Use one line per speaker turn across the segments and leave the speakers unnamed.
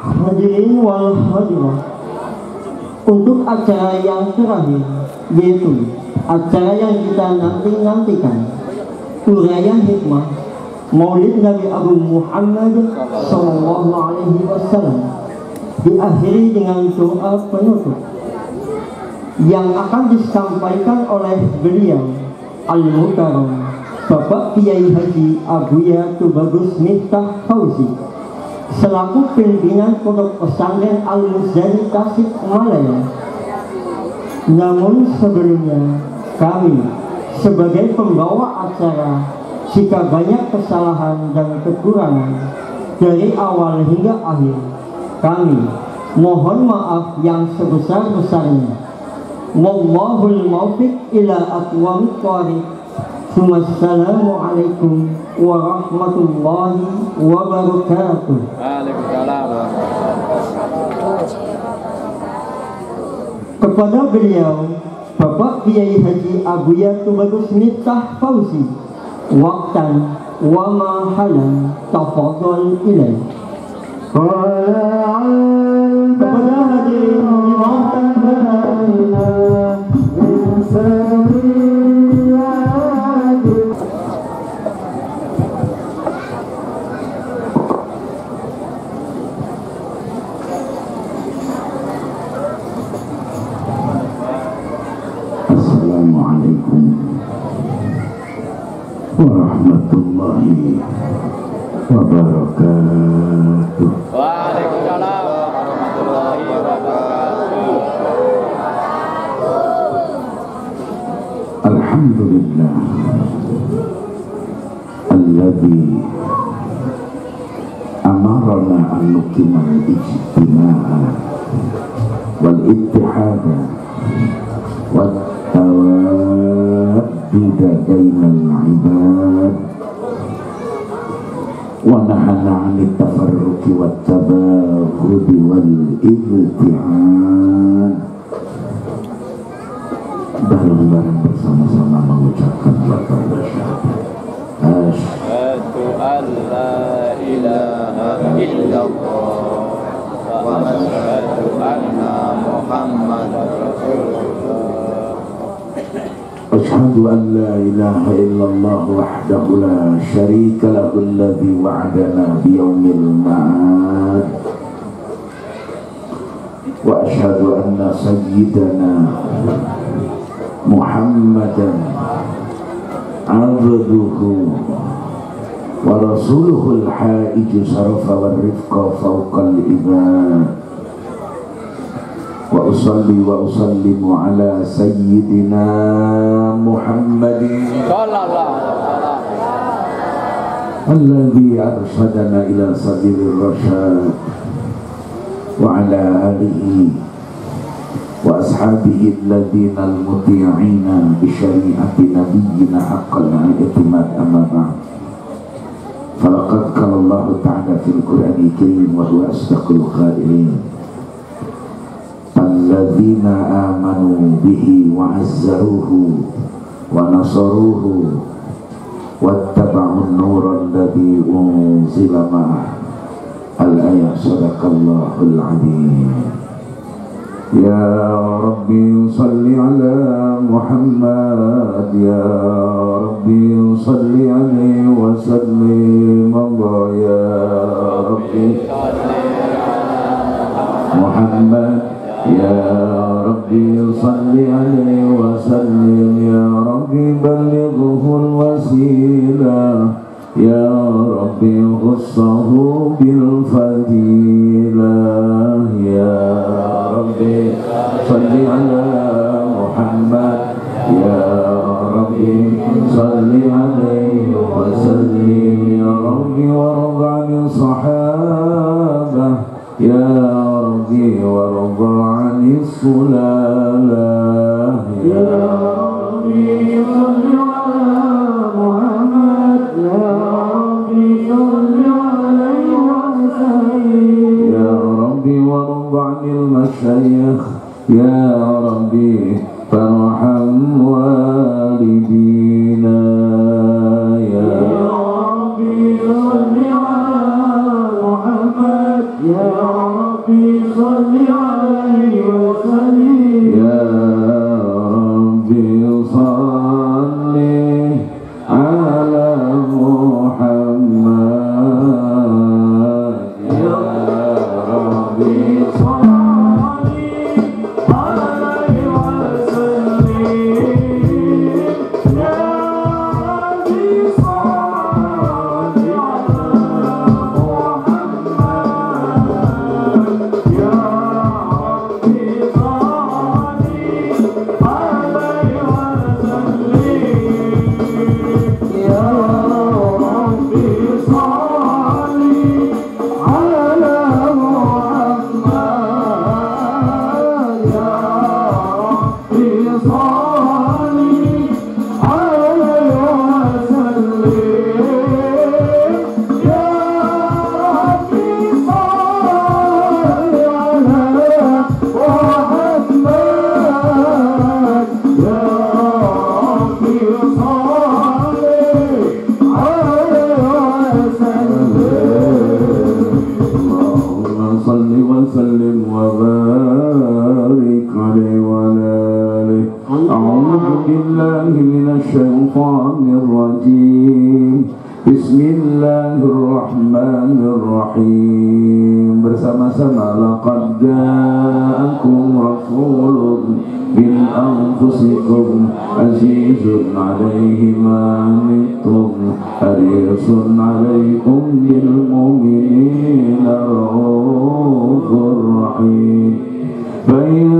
Hadirin wal hadirat, untuk acara yang terakhir, yaitu acara yang kita nantikan, uraian hikmah Maulid Nabi Agung Muhammad Sallallahu Alaihi Wasallam, diakhiri dengan doa penutup yang akan disampaikan oleh beliau Al-Mukarram Bapak Kiai Haji Abuya Tubagus Miftah Fauzi selaku pimpinan Pondok Pesantren Al-Muzani Tasikmalaya. Namun sebelumnya, kami sebagai pembawa acara, jika banyak kesalahan dan kekurangan dari awal hingga akhir, kami mohon maaf yang sebesar-besarnya. Wallahul muwaffiq ila aqwamit thoriq. Wassalamualaikum warahmatullahi wabarakatuh.
Waalaikumsalam.
Kepada beliau Bapak Kiai Haji Abuya Tubagus Miftah Fauzi, waqtan wa mahalan tafadhal ilaih. Kepada hadirin dimaukan
Assalamualaikum warahmatullahi wabarakatuh.
Waalaikumsalam warahmatullahi wabarakatuh.
Alhamdulillah alladzi amarna an nuqimal ijtima'a wal ittihada wat tawadduda bainal ibad wa nahana 'anit tafarruqi wat tabaghudi wal ibti'ad. Bareng-bareng bersama-sama mengucapkan laqad
Asyhadu an la ilaha illallah wa asyhadu anna Muhammadar Rasulullah.
Asyhadu an la ilaha illallah wahdahu la syarika lahu alladzi wa'adana biyaumil ma'ad. Wa asyhadu anna sayyidana Muhammadan abduhu wa rasuluhul haiju sarafa wa rifqa fawqal ibad. Wa usalli wa usallimu ala sayyidina Muhammadin
Sallallahu
alladhi arsyadana ila sabilir rasyad wa ala alihi wa ashabihi alladhina al-muti'ina bi syari'ati nabiyyina haqqal i'timad amma ba'd. Falaqad qala Allah ta'ala fil Qur'anil Karim wa huwa asdaqul qailin. Alladzina amanu bihi wa azzaruhu wa nasaruhu wattaba'un nuran alladzi unzila ma'ah. Al-ayat. Sadaqallahul azim. Ya Rabbi salli ala Muhammad, ya Rabbi salli alaihi wa sallim. Ya Rabbi Muhammad, ya Rabbi salli alaihi wa sallim. Ya Rabbi ballighul wasilah, ya Rabbi khussahu bil fadilah. Ya Rabbi salli ala Muhammad, ya Rabbi salli alaihi wa sallim. Ya Rabbi warḍa'ni sahabah, ya Rabbi warḍa'ni sulalah. Ya Rabbi salli ala Muhammad, ya Rabbi salli alaihi wa sallim. Ya Rabbi warḍa'ni al-masyayikh, ya Rabbi farham walidina. Ya Rabbi salli ala Muhammad,
يا ربي صل عليه وسلم
يا ربي صل على محمد يا ربي صل عليه وسلم يا ربي صل على محمد يا ربي صل عليه وسلم يا ربي صل على محمد يا ربي صل عليه وسلم يا ربي صل على محمد يا ربي صل عليه وسلم اللهم صل وسلم وبارك عليه وعلى آله أعوذ بالله من الشيطان الرجيم بسم الله الرحمن الرحيم bersama-sama laqad ja'akum rasulun min anfusikum azizun 'alaihi ma 'anittum harisun 'alaikum bil mu'minina raufur rahim فإن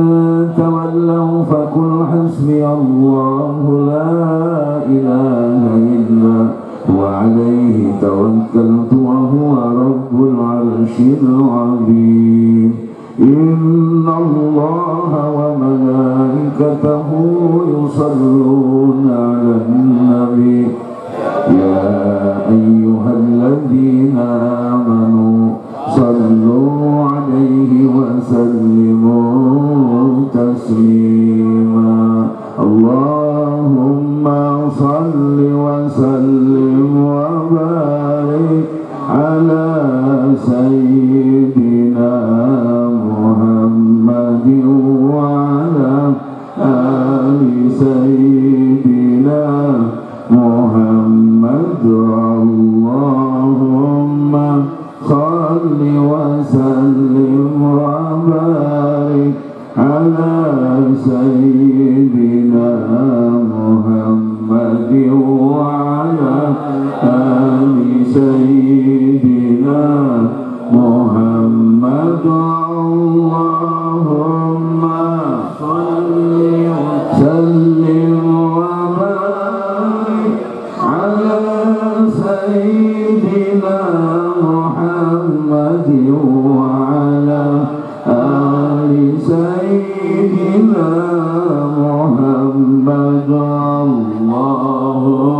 تولوا فقل حسبي الله لا إله إلا هو عليه توكلت وهو رب العرش العظيم إن الله وملائكته يصلون على النبي يا أيها الذين آمنوا صلوا عليه وسلموا تسليما اللهم صل وسلم وبارك على سيدنا محمد وعلى آل سيدنا محمد اللهم صل وسلم وبارك على سيدنا محمد وعلى آل سيدنا محمد اللهم صل وسلم وبارك على سيدنا محمد وعلى آل سيدنا محمد اللهم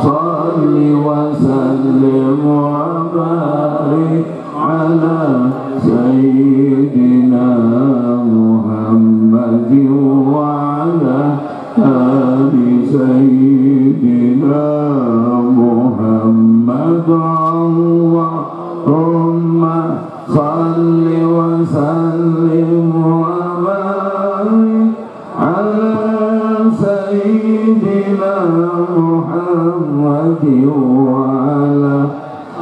صل وسلم وبارك على سيدنا محمد وعلى آل سيدنا محمد اللهم صل وسلم وبارك على سيدنا محمد وعلى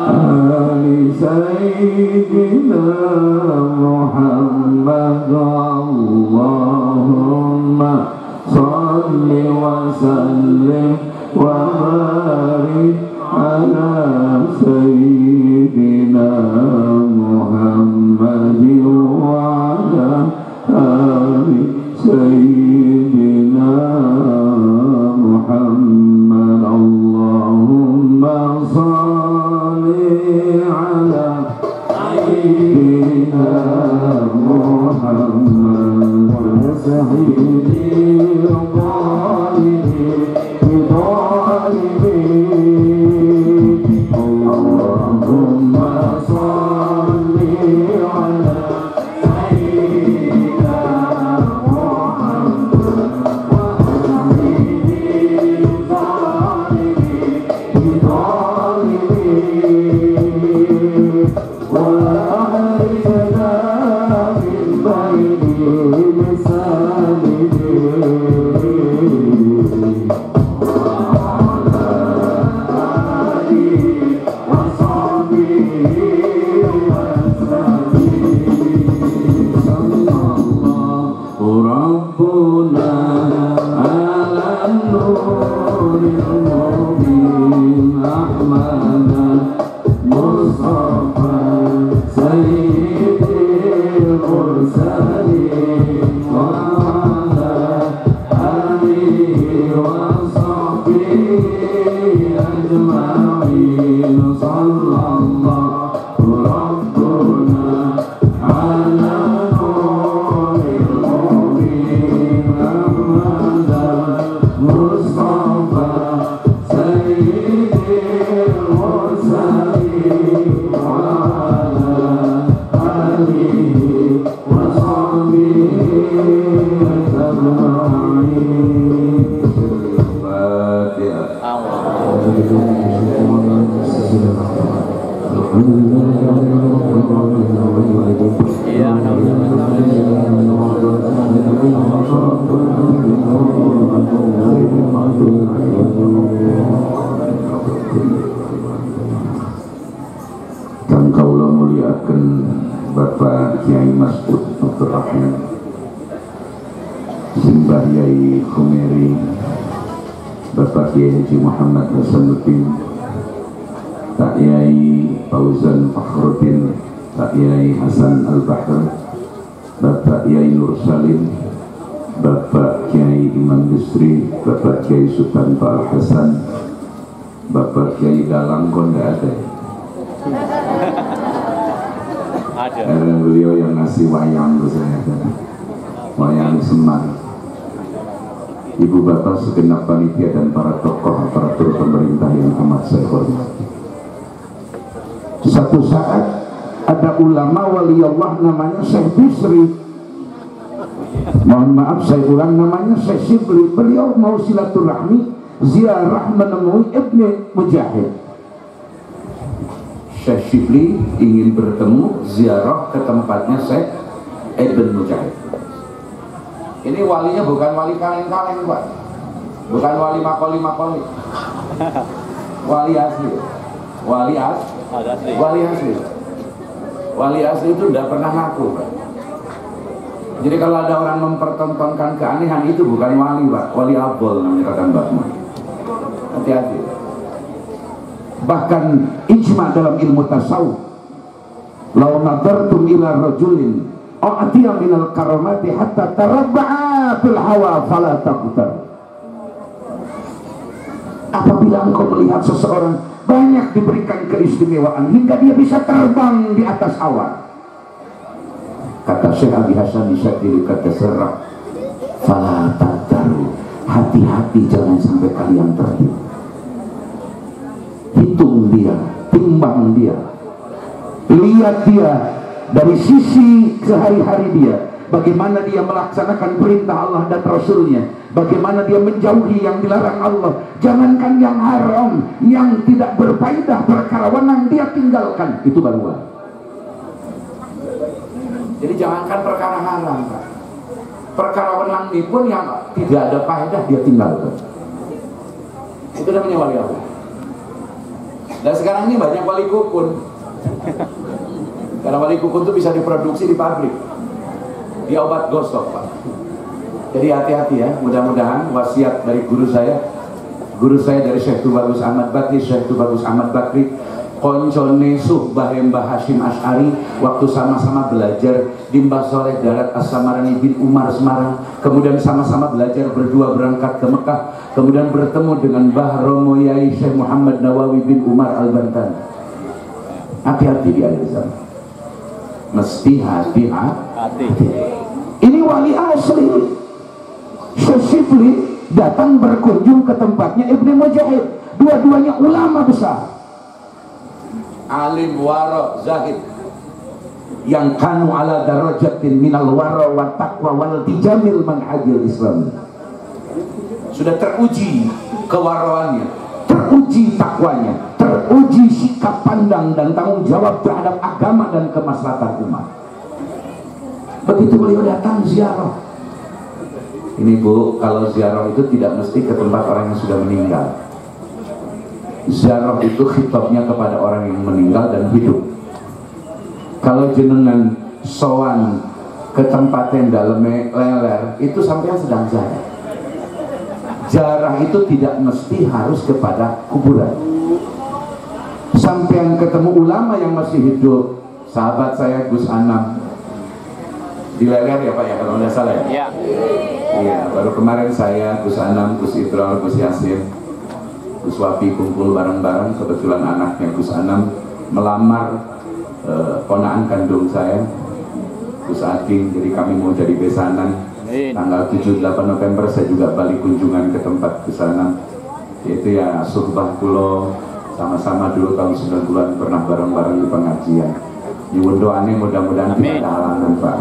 آل سيدنا محمد اللهم صل وسلم وبارك على سيدنا محمد وعلى آل سيدنا محمد اللهم صل على سيدنا محمد وسيدي الظالمين اللهم صل على سيدنا محمد وسيدي الظالمين
أحرجنا من بين مسالمين وعلى آله وصحبه وسلم صلى الله ربنا على النور المبين أحمد مصطفى سيد المرسلين وعلى آله وصحبه أجمعين صلى الله ربنا على نور المبين أحمد مصطفى سيد المرسلين وعلى آله وصحبه أجمعين.
Kang kaula muliaken Bapak Kiai Mas'ud Abdul Rahman, Simbah Yai Khumeri, Bapak Kiai Haji Muhammad Hasanuddin, Pak Yai Fauzan Fakhruddin, Pak Yai Hasan Al-Bahr, Bapak Yai Nur Salim, Bapak Kiai Imam Bisri, Bapak Kiai Sultan Pak Hasan, Bapak Kiai Dalang kok nggak ada. Beliau yang ngasih wayang ke saya, wayang Semar. Ibu bapak segenap panitia dan para tokoh aparatur pemerintah yang amat saya hormati. Satu saat ada ulama wali Allah namanya Syekh Bisri. Mohon maaf saya ulang, namanya Syekh Shibli. Beliau mau silaturahmi ziarah menemui Ibnu Mujahid. Syekh Shibli ingin bertemu ziarah ke tempatnya Syekh Ibnu Mujahid. Ini walinya bukan wali kaleng-kaleng Pak, bukan wali makoli-makoli, wali asli, wali asli itu tidak pernah ngaku Pak. Jadi kalau ada orang mempertontonkan keanehan itu bukan wali Pak, wali abol namanya kata Mbak Mun. Hati-hati. Bahkan ijma dalam ilmu tasawuf, law nadartum ila rajulin a'tiya minal karamati hatta tarabba'a fil hawa fala taqtar. Apabila engkau melihat seseorang banyak diberikan keistimewaan hingga dia bisa terbang di atas awan, kata Syekh Abi Hasan Syadzili, kata serah, fala taqtaru, hati-hati jangan sampai kalian tertipu. Hitung dia, timbang dia, lihat dia dari sisi sehari-hari dia, bagaimana dia melaksanakan perintah Allah dan Rasulnya, bagaimana dia menjauhi yang dilarang Allah. Jangankan yang haram, yang tidak berfaedah, perkara wenang dia tinggalkan, itu baru wali. Jadi jangankan perkara haram, perkara wenang ini pun yang tidak ada faedah dia tinggalkan. Itu namanya wali Allah. Dan sekarang ini banyak wali kukun. Karena wali kukun itu bisa diproduksi di pabrik, dia obat gosok Pak. Jadi hati-hati ya. Mudah-mudahan wasiat dari guru saya dari Syekh Tubagus Ahmad Bakri, Syekh Tubagus Ahmad Bakri koncone suhbah Mbah Hashim Asy'ari waktu sama-sama belajar di Mbah Soleh Darat As-Samarani bin Umar Semarang, kemudian sama-sama belajar berdua berangkat ke Mekah, kemudian bertemu dengan Mbah Romo Yai Syekh Muhammad Nawawi bin Umar Al-Bantan. Hati-hati di akhir zaman, mesti hati-hati. Ini wali asli. Syekh Shibli datang berkunjung ke tempatnya Ibnu Mujahid, dua-duanya ulama besar, alim wara zahid, yang kanu ala darajatin minal wara wa taqwa wal tijamil manhajil Islam. Sudah teruji kewaraannya, teruji takwanya, teruji sikap pandang dan tanggung jawab terhadap agama dan kemaslahatan umat. Begitu beliau datang ziarah. Ini Bu, kalau ziarah itu tidak mesti ke tempat orang yang sudah meninggal. Ziarah itu khitabnya kepada orang yang meninggal dan hidup. Kalau jenengan sowan ke tempat yang dalamnya leler, itu sampai sedang ziarah. Ziarah itu tidak mesti harus kepada kuburan. Sampai ketemu ulama yang masih hidup, sahabat saya Gus Anam di leler ya Pak ya, kalau nggak salah ya. Iya, baru kemarin saya, Gus Anam, Gus Idrol, Gus Yasin, Gus Wapi kumpul bareng-bareng. Kebetulan anaknya Gus Anam melamar ponaan kandung saya, Gus Ading. Jadi kami mau jadi besanan. Tanggal 7-8 November saya juga balik kunjungan ke tempat Gus Anam. Yaitu ya sumpah kulo, sama-sama dulu tahun 90-an pernah bareng-bareng di pengajian. Nyuwun doanya mudah-mudahan tidak ada halangan Pak.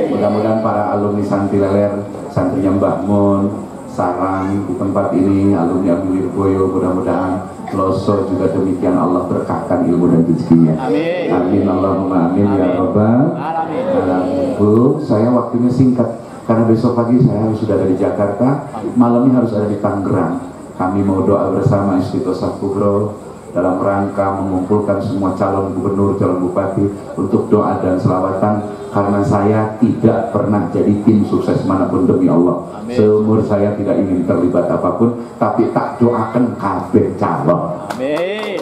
Mudah-mudahan para alumni Santri Leler, santrinya Mbah Mun, Sarang di tempat ini, alumni Abdul Boyo, mudah-mudahan Loso juga demikian, Allah berkahkan ilmu dan rezekinya. Amin. Amin Allahumma amin ya rabbal alamin. Bu, saya waktunya singkat karena besok pagi saya harus sudah dari Jakarta, malamnya harus ada di Tangerang. Kami mau doa bersama Istiqosah Kubro dalam rangka mengumpulkan semua calon gubernur, calon bupati untuk doa dan selawatan, karena saya tidak pernah jadi tim sukses manapun demi Allah. Amin. Seumur saya tidak ingin terlibat apapun, tapi tak doakan kabeh calon. Amin.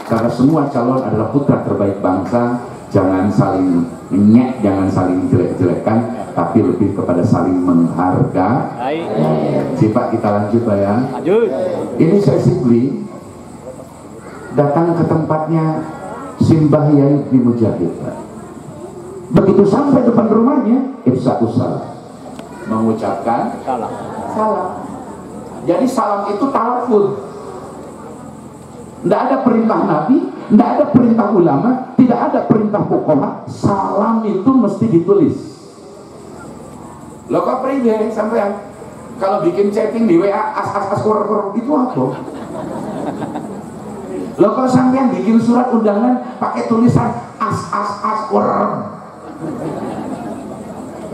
Karena semua calon adalah putra terbaik bangsa. Jangan saling nyek, jangan saling jelek-jelekan, tapi lebih kepada saling menghargai. Pak, kita lanjut Pak ya. Lanjut. Ini saya Sibli datang ke tempatnya Simbah Yai bin Mujahid. Begitu sampai depan rumahnya, ifsa'us salam, mengucapkan salam. Jadi salam itu talafuz. Tidak ada perintah Nabi, tidak ada perintah ulama, tidak ada perintah fuqaha. Salam itu mesti ditulis. Lo kok pribadi sampean kalau bikin chatting di WA as itu apa? Lo kok sampean bikin surat undangan pakai tulisan as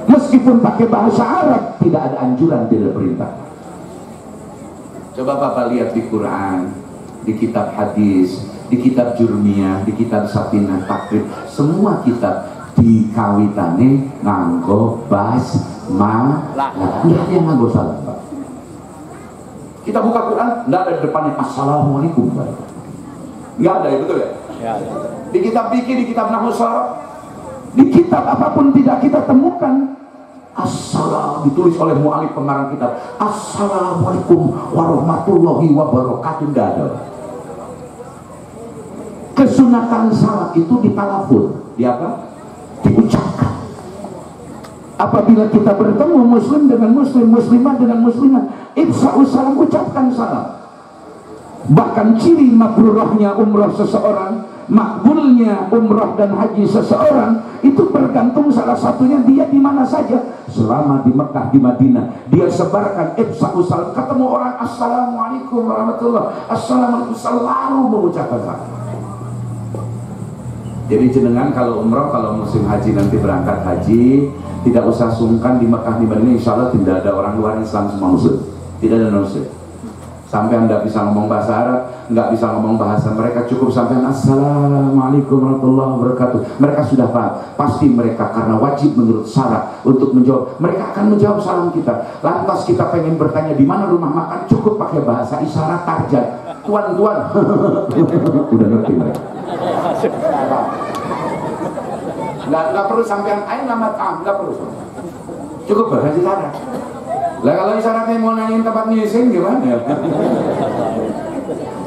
meskipun pakai bahasa Arab, tidak ada anjuran, tidak perintah. Coba Bapak lihat di Quran, di kitab hadis, di kitab Jurmiyah, di kitab Safinah Takrib, semua kitab dikawitane nganggo basmalah. Nggak ada yang nganggo salam Pak. Kita buka Quran, nggak ada di depannya assalamualaikum Pak. Nggak ada ya, betul ya? Ya. Di kitab fikih, di kitab nahwu sharaf, di kitab apapun tidak kita temukan assalam ditulis oleh mu'alif pengarang kitab. Assalamualaikum warahmatullahi wabarakatuh. Nggak ada. Kesunatan salam itu ditalafuz, di apa? Diucapkan. Apabila kita bertemu muslim dengan muslim, muslimah dengan muslimah, ifsa'us salam, ucapkan salam. Bahkan ciri mabrurahnya umrah seseorang, makbulnya umrah dan haji seseorang, itu bergantung salah satunya dia di mana saja. Selama di Mekah, di Madinah, dia sebarkan ifsa'us salam, ketemu orang assalamualaikum warahmatullahi, assalamualaikum, selalu mengucapkan salam. Jadi jenengan kalau umrah, kalau musim haji nanti berangkat haji, tidak usah sungkan di Mekah, di Madinah, insya Allah tidak ada orang luar Islam semua muslim, tidak ada muslim. Sampai Anda bisa ngomong bahasa Arab, nggak bisa ngomong bahasa mereka, cukup sampai assalamualaikum warahmatullahi wabarakatuh, mereka sudah paham. Pasti mereka, karena wajib menurut syarat untuk menjawab, mereka akan menjawab salam kita. Lantas kita pengen bertanya di mana rumah makan, cukup pakai bahasa isyarat tarjat, tuan udah ngerti mereka. Nggak perlu sampean ayo nama tam, nggak perlu, cukup bahasa isyarat. Lah kalau isyaratnya mau nanyain tempat nyisin gimana?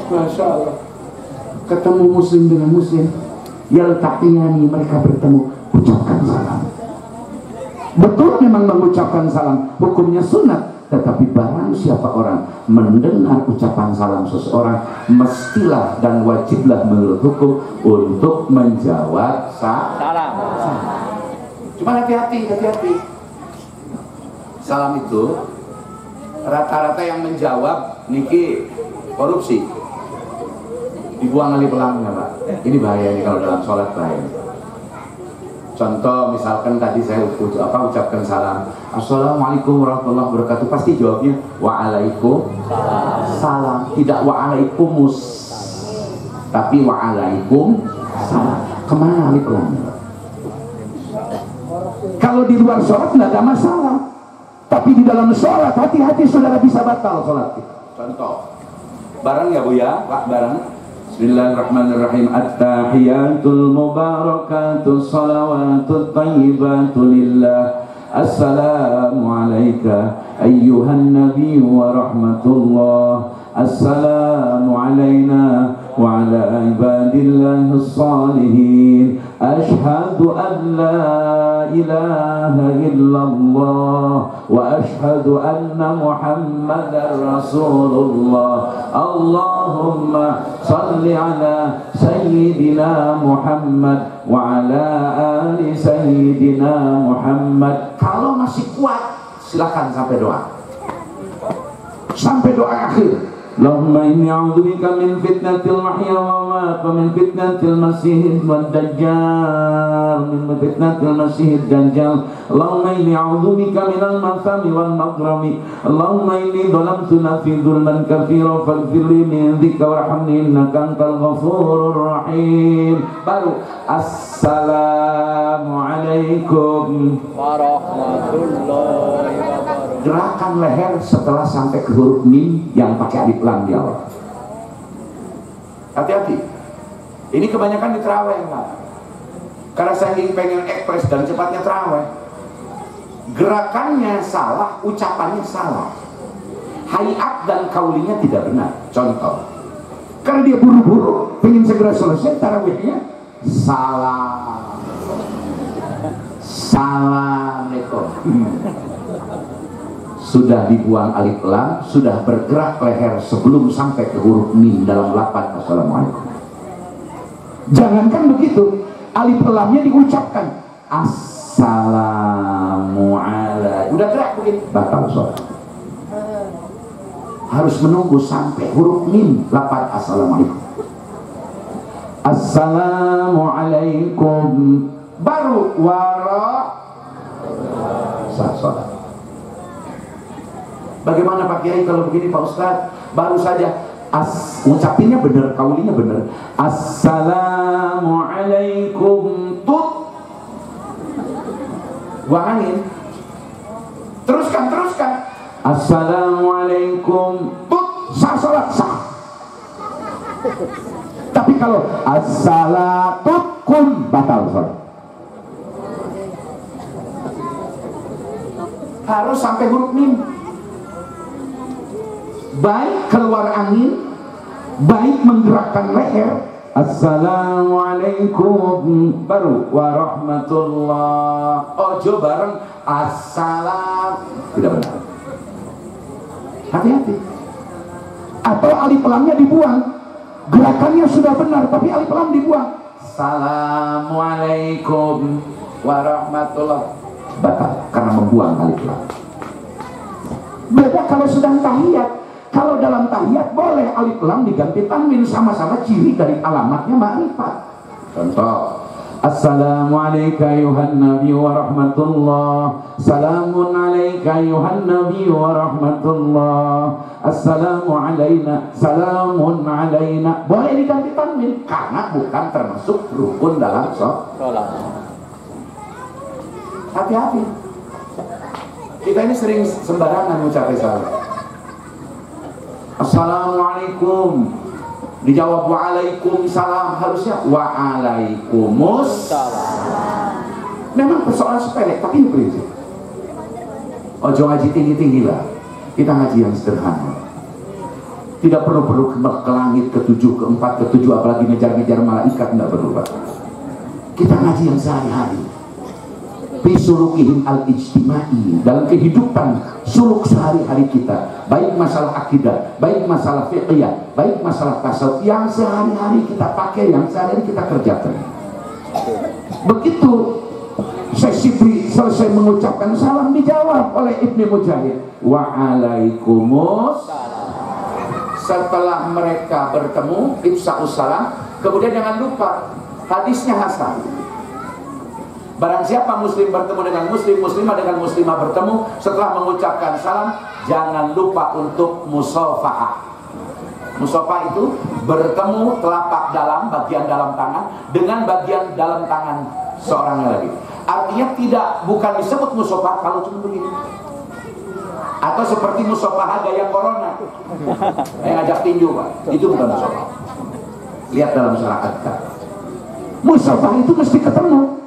Masya Allah. Ketemu muslim dengan muslim, yaltaqiyani, mereka bertemu, ucapkan salam. Betul memang mengucapkan salam hukumnya sunat, tetapi barang siapa orang mendengar ucapan salam seseorang, mestilah dan wajiblah menurut hukum untuk menjawab salam. Cuma hati-hati. Salam itu rata-rata yang menjawab niki korupsi dibuang alif lamnya Pak. Ini bahaya nih kalau dalam sholat bahaya. Contoh misalkan tadi saya ucapkan salam, assalamualaikum warahmatullahi wabarakatuh, pasti jawabnya waalaikumsalam, tidak waalaikumus, tapi waalaikumsalam. Kemana alif lamnya? Kalau di luar sholat nggak ada masalah, tapi di dalam sholat hati-hati saudara, bisa batal sholat kita. Contoh, bareng ya Bu ya, Pak, bareng. Bismillahirrahmanirrahim. At-tahiyatul mubarakatus salawatut thayyibatu lillah. Assalamu alayka ayyuhan nabiy wa rahmatullah. Assalamu alayna wa ala ibadillahis salihin. Ashhadu an la ilaha illallah wa ashhadu anna Muhammadar Rasulullah. Allahumma salli ala sayyidina Muhammad wa ala ali sayyidina Muhammad. Kalau masih kuat silakan sampai doa. Sampai doa akhir. Allahumma inni a'udzubika min fitnatil mahya wa mamat wa min fitnatil masiihid wad dajjal, min fitnatil masiihid dajjal. Allahumma inni a'udzubika minal mathami wal maghrami. Allahumma inni dhalamtu nafsi dzulman katsira faghfir li min dzika warhamni innaka antal ghafurur rahim. Baru assalamu alaikum warahmatullahi wabarakatuh. Gerakan leher setelah sampai ke huruf mim yang pakai alif lam di awal. Hati-hati. Ini kebanyakan di terawih, Pak. Karena saya ingin pengen ekspres dan cepatnya terawih. Gerakannya salah, ucapannya salah. Hayat dan kaulinya tidak benar. Contoh, karena dia buru-buru, pengen segera selesai tarawihnya, salam. Assalamualaikum. Sudah dibuang alif lam, sudah bergerak leher sebelum sampai ke huruf mim dalam lapan assalamualaikum. Jangankan begitu, alif lamnya diucapkan assalamualaikum, udah gerak begini, batal sholat. Harus menunggu sampai huruf mim lapan assalamualaikum. Assalamualaikum, baru sholat. Bagaimana Pak Kiai kalau begini Pak Ustadz? Baru saja ucapinnya benar, kaulinya benar. Assalamualaikum tut. Buang angin. Teruskan. Assalamualaikum tut. Sah salat sah. Tapi kalau assalatutkum batal salat. Harus sampai huruf mim. Baik keluar angin, baik menggerakkan leher. Assalamualaikum, baru warahmatullah. Ojo bareng assalam, tidak benar. Hati-hati. Atau alif lamnya dibuang. Gerakannya sudah benar, tapi alif lam dibuang. Assalamualaikum warahmatullah, batal karena membuang alif lam. Beda kalau sedang tahiyat. Kalau dalam tahiyat boleh alif lam diganti tanwin, sama-sama ciri dari alamatnya ma'rifat. Contoh, assalamualaikum ayuhan nabi wa rahmatullah. Salamun alaika ayuhan nabi wa rahmatullah. Assalamu alaina, salamun alaina. Boleh diganti tanwin karena bukan termasuk rukun dalam sholat. Hati-hati. Kita ini sering sembarangan mengucapkan salam. Assalamualaikum, dijawab waalaikumsalam, harusnya waalaikumsalam. Memang persoalan sepele, tapi ini prinsip. Ojo ngaji tinggi-tinggi lah, kita ngaji yang sederhana. Tidak perlu ke langit, ke-7, ke-4, ke-7, apalagi ngejar-ngejar malaikat, tidak perlu Pak. Kita ngaji yang sehari-hari. Bisulukihim al-ijtimai, dalam kehidupan suluk sehari-hari kita, baik masalah akidah, baik masalah fiqhiyah, baik masalah tasawuf, yang sehari-hari kita pakai, yang sehari-hari kita kerjakan. Begitu Syekh selesai mengucapkan salam, dijawab oleh Ibnu Mujahid, waalaikumsalam. setelah mereka bertemu ifsa'us salam, kemudian jangan lupa hadisnya hasan. Barang siapa muslim bertemu dengan muslim, muslimah dengan muslimah bertemu setelah mengucapkan salam, jangan lupa untuk musafahah. Musafahah itu bertemu telapak dalam, bagian dalam tangan dengan bagian dalam tangan seorang lagi. Artinya bukan disebut musafahah kalau cuma begini. Atau seperti musafahah gaya corona yang ngajak tinju, Pak. Itu bukan musafahah. Lihat dalam syariat. Musafahah itu mesti ketemu.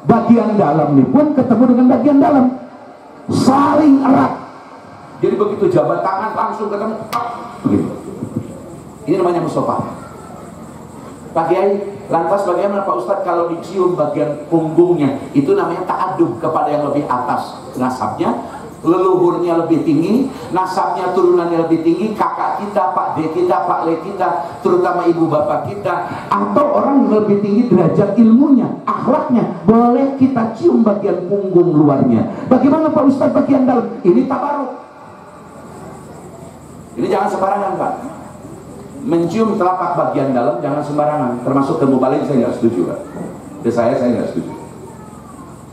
Bagian dalam nih pun ketemu dengan bagian dalam, saling erat. Jadi begitu jabat tangan langsung ketemu, begitu. Ini namanya musafahah. Pak Kiai, lantas bagaimana Pak Ustadz kalau dicium bagian punggungnya? Itu namanya ta'adub kepada yang lebih atas nasabnya, leluhurnya lebih tinggi, nasabnya turunannya lebih tinggi, kakak kita, Pak D kita, Pak Le kita, terutama ibu bapak kita, atau orang yang lebih tinggi derajat ilmunya, akhlaknya, boleh kita cium bagian punggung luarnya. Bagaimana Pak Ustadz bagian dalam? Ini tabaruk. Ini jangan sembarangan, Pak. Mencium telapak bagian dalam jangan sembarangan, termasuk ke mubalik saya nggak setuju, Pak. Ke saya nggak setuju.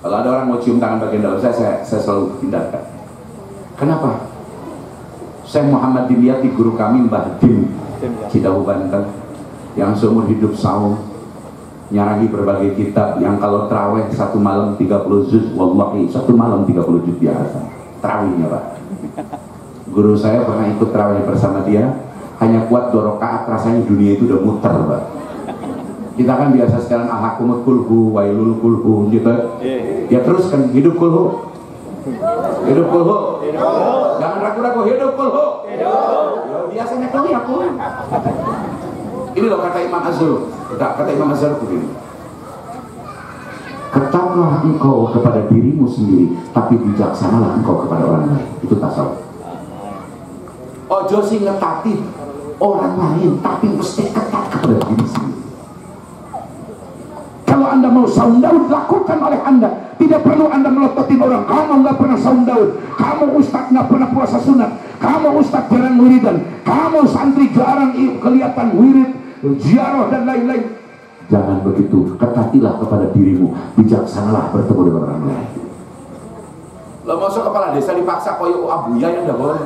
Kalau ada orang mau cium tangan bagian dalam saya selalu hindarkan. Kenapa? Syekh Muhammad Dimyati, guru kami, Mbah Dim Cidahu Banten, yang seumur hidup saum, nyarangi berbagai kitab, yang kalau terawih satu malam 30 juz, wallahi satu malam 30 juz biasa terawihnya, Pak. Guru saya pernah ikut terawih bersama dia, hanya kuat 2 rakaat, rasanya dunia itu udah muter, Pak. Kita kan biasa sekarang ahakumut kulhu, wailul kulhu gitu. Ya terus kan hidup kulhu. Hidup kulhu. Jangan ragu-ragu, hidup kulhu. Biasanya kau ya kulhu. Ini loh kata Imam Azhar. Kata Imam Azhar begini. Ketatlah engkau kepada dirimu sendiri, tapi bijaksanalah engkau kepada orang lain. Itu tasawuf. Ojo sing ngetati orang lain, tapi mesti ketat kepada diri sendiri. Kalau Anda mau saum Daud, lakukan oleh Anda. Tidak perlu Anda melototin orang. Kamu nggak pernah saum Daud, kamu ustaz nggak pernah puasa sunat, kamu ustaz jarang wiridan, kamu santri jarang kelihatan wirid, ziarah dan lain-lain. Jangan begitu. Ketatilah kepada dirimu, bijaksanalah bertemu dengan orang lain. Lo masuk kepala desa dipaksa koyo abuya yang nggak boleh.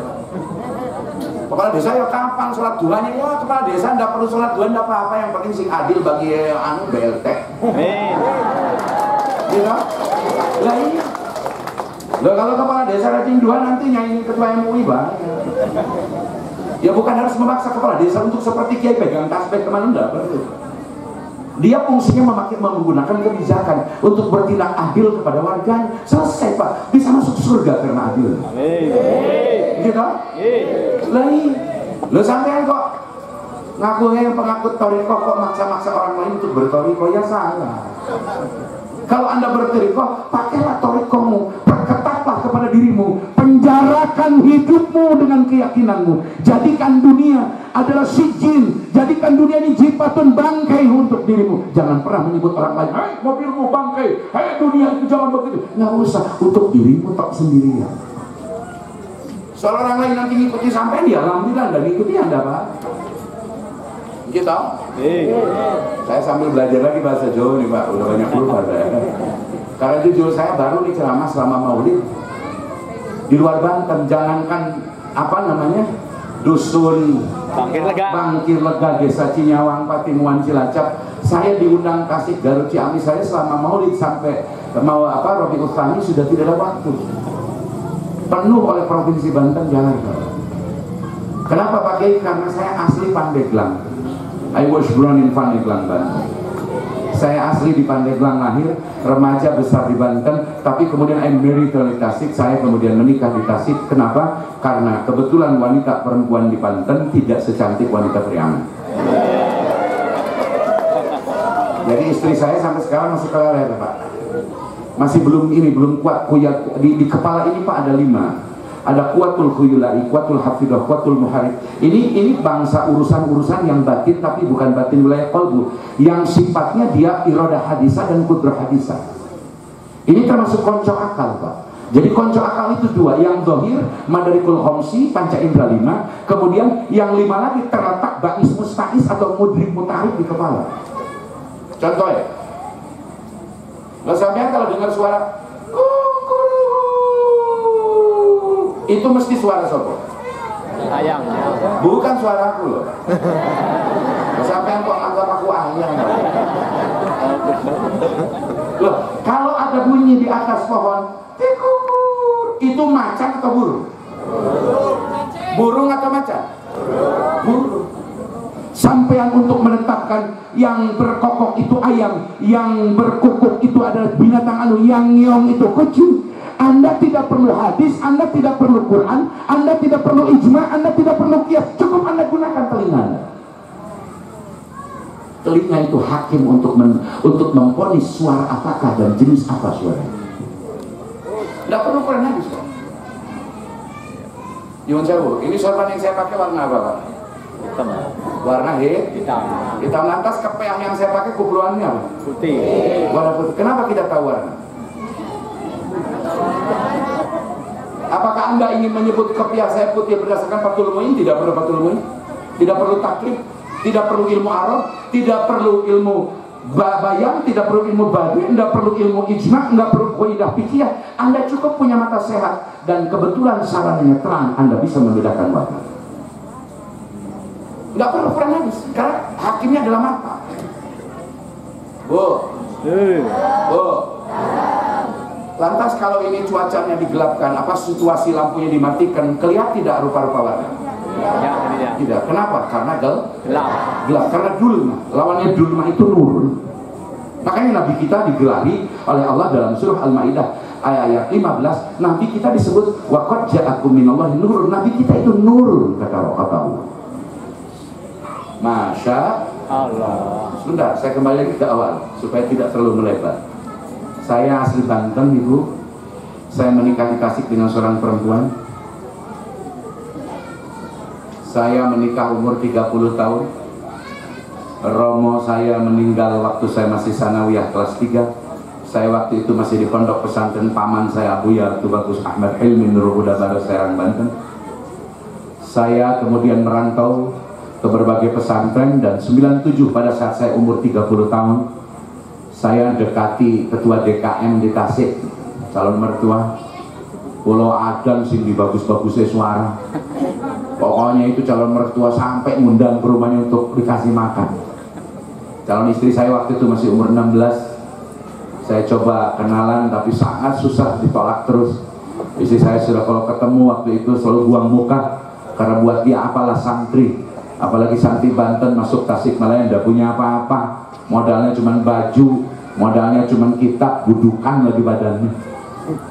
Kepala desa ya kapan sholat duhanya? Ya kepala desa nggak perlu sholat duha, nggak apa-apa, yang penting sing adil bagi BLT. Gitu? Lah iya. Loh, kalau kepala desa rajin duha nanti nyanyi ketua MUI bang. Ya bukan harus memaksa kepala desa untuk seperti kiai pegang tasbih kemana, enggak perlu. Dia fungsinya menggunakan kebijakan untuk bertindak adil kepada warganya. Selesai, Pak. Bisa masuk surga karena adil. Gitu? Lo sampean kok ngakunya yang pengakut toriko, kok maksa-maksa orang lain untuk bertoriko? Ya salah. Kalau Anda bertoriko, pakailah torikomu, perketatlah kepada dirimu, penjarakan hidupmu dengan keyakinanmu, jadikan dunia adalah sijin, jadikan dunia ini jipatun, bangkai untuk dirimu. Jangan pernah menyebut orang lain, hei mobilmu bangkai, hei dunia itu jangan begitu. Nggak usah, untuk dirimu tak sendirian. Soal orang lain nanti ngikuti sampai dia, alhamdulillah nggak ngikuti Anda, Pak. Gitu. Saya sambil belajar lagi bahasa Jawa nih, Pak. Udah banyak lupa saya. Karena jujur saya baru nih ceramah selama Maulid di luar Banten. Jangankan apa namanya dusun Bangkir Lega, Desa Cinyawang, Patimuan, Cilacap. Saya diundang Tasik, Garut, Ciamis. Saya selama Maulid sampai mau Rabiul Tsani sudah tidak ada waktu. Penuh oleh provinsi Banten, Jakarta. Kenapa Pak Kiai? Karena saya asli Pandeglang. I was born in Pandeglang, Banten. Saya asli di Pandeglang lahir, remaja besar di Banten, tapi kemudian I married di Tasik. Saya kemudian menikah di Tasik. Kenapa? Karena kebetulan wanita perempuan di Banten tidak secantik wanita Priangan. Jadi istri saya sampai sekarang masih keleleh, Pak. Masih belum kuat. Di kepala ini, Pak, ada 5. Ada kuatul khuyulai, kuatul hafidah, kuatul muharib. Ini bangsa urusan yang batin, tapi bukan batin wilayah qalbu, yang sifatnya dia iradah hadisah dan kudrah hadisah. Ini termasuk konco akal, Pak. Jadi konco akal itu dua, yang zahir madarikul khamsi panca indra 5, kemudian yang 5 lagi terletak ba'is musta'is atau mudrik mutarik di kepala. Contohnya, nggak sampean kalau dengar suara itu mesti suara sopo?
Ayangnya.
Bukan suara aku loh. Nggak sampean kok anggap aku ayang. Loh, kalau ada bunyi di atas pohon tikukur, itu macan atau burung? Burung atau macan? Burung. Sampean untuk menetapkan yang berkokok itu ayam, yang berkukuk itu adalah binatang anu, yang nyong itu kucing. Anda tidak perlu hadis, Anda tidak perlu Quran, Anda tidak perlu ijma, Anda tidak perlu qiyas, cukup Anda gunakan telinga Anda. Telinga itu hakim untuk memvonis suara apakah dan jenis apa suara. Tidak perlu Quran hadis. Yun Sewu, ini sorban yang saya pakai warna apa Pak?
Hitam.
Warna
Hitam.
hitam. Lantas kepeang yang saya pakai kupluannya apa?
Putih.
Warna putih. Kenapa kita tahu warna? Apakah Anda ingin menyebut kepiah saya putih berdasarkan Fathul Muin? Tidak perlu Fathul Muin, tidak perlu taklif, tidak perlu ilmu Arab, tidak perlu ilmu bayang, tidak perlu ilmu badi, tidak perlu ilmu ijma, tidak perlu qaidah fikih. Anda cukup punya mata sehat dan kebetulan sarannya terang, Anda bisa membedakan warna. Tidak perlu Quran hadis, karena hakimnya adalah mata. Bu, lantas kalau ini cuacanya digelapkan, apa situasi lampunya dimatikan, kelihatan tidak rupa-rupa warna? Tidak. Kenapa? Karena gelap. Karena dulma. Lawannya dulma itu nur. Makanya Nabi kita digelari oleh Allah dalam surah Al-Maidah ayat 15. Nabi kita disebut waqad ja'akum minallahi nur. Nabi kita itu nur, kata Allah. Masya Allah. Sebentar, saya kembali lagi ke awal supaya tidak terlalu melebar. Saya asli Banten, Ibu. Saya menikah di Tasik dengan seorang perempuan. Saya menikah umur 30 tahun. Romo saya meninggal waktu saya masih sanawiyah kelas 3. Saya waktu itu masih di pondok pesantren paman saya Abu Ya Tubagus Ahmad Hilmi Nurul Huda Baru Serang, Banten. Saya kemudian merantau ke berbagai pesantren dan 97 pada saat saya umur 30 tahun saya dekati ketua DKM di Tasik, calon mertua. Pulau Adam sing di bagus-bagusnya suara. Pokoknya itu calon mertua sampai ngundang ke rumahnya untuk dikasih makan. Calon istri saya waktu itu masih umur 16. Saya coba kenalan tapi sangat susah, ditolak terus. Istri saya sudah kalau ketemu waktu itu selalu buang muka karena buat dia apalah santri, apalagi santri Banten masuk Tasikmalaya tidak punya apa-apa. Modalnya cuma baju, modalnya cuma kitab, budukan lagi badannya.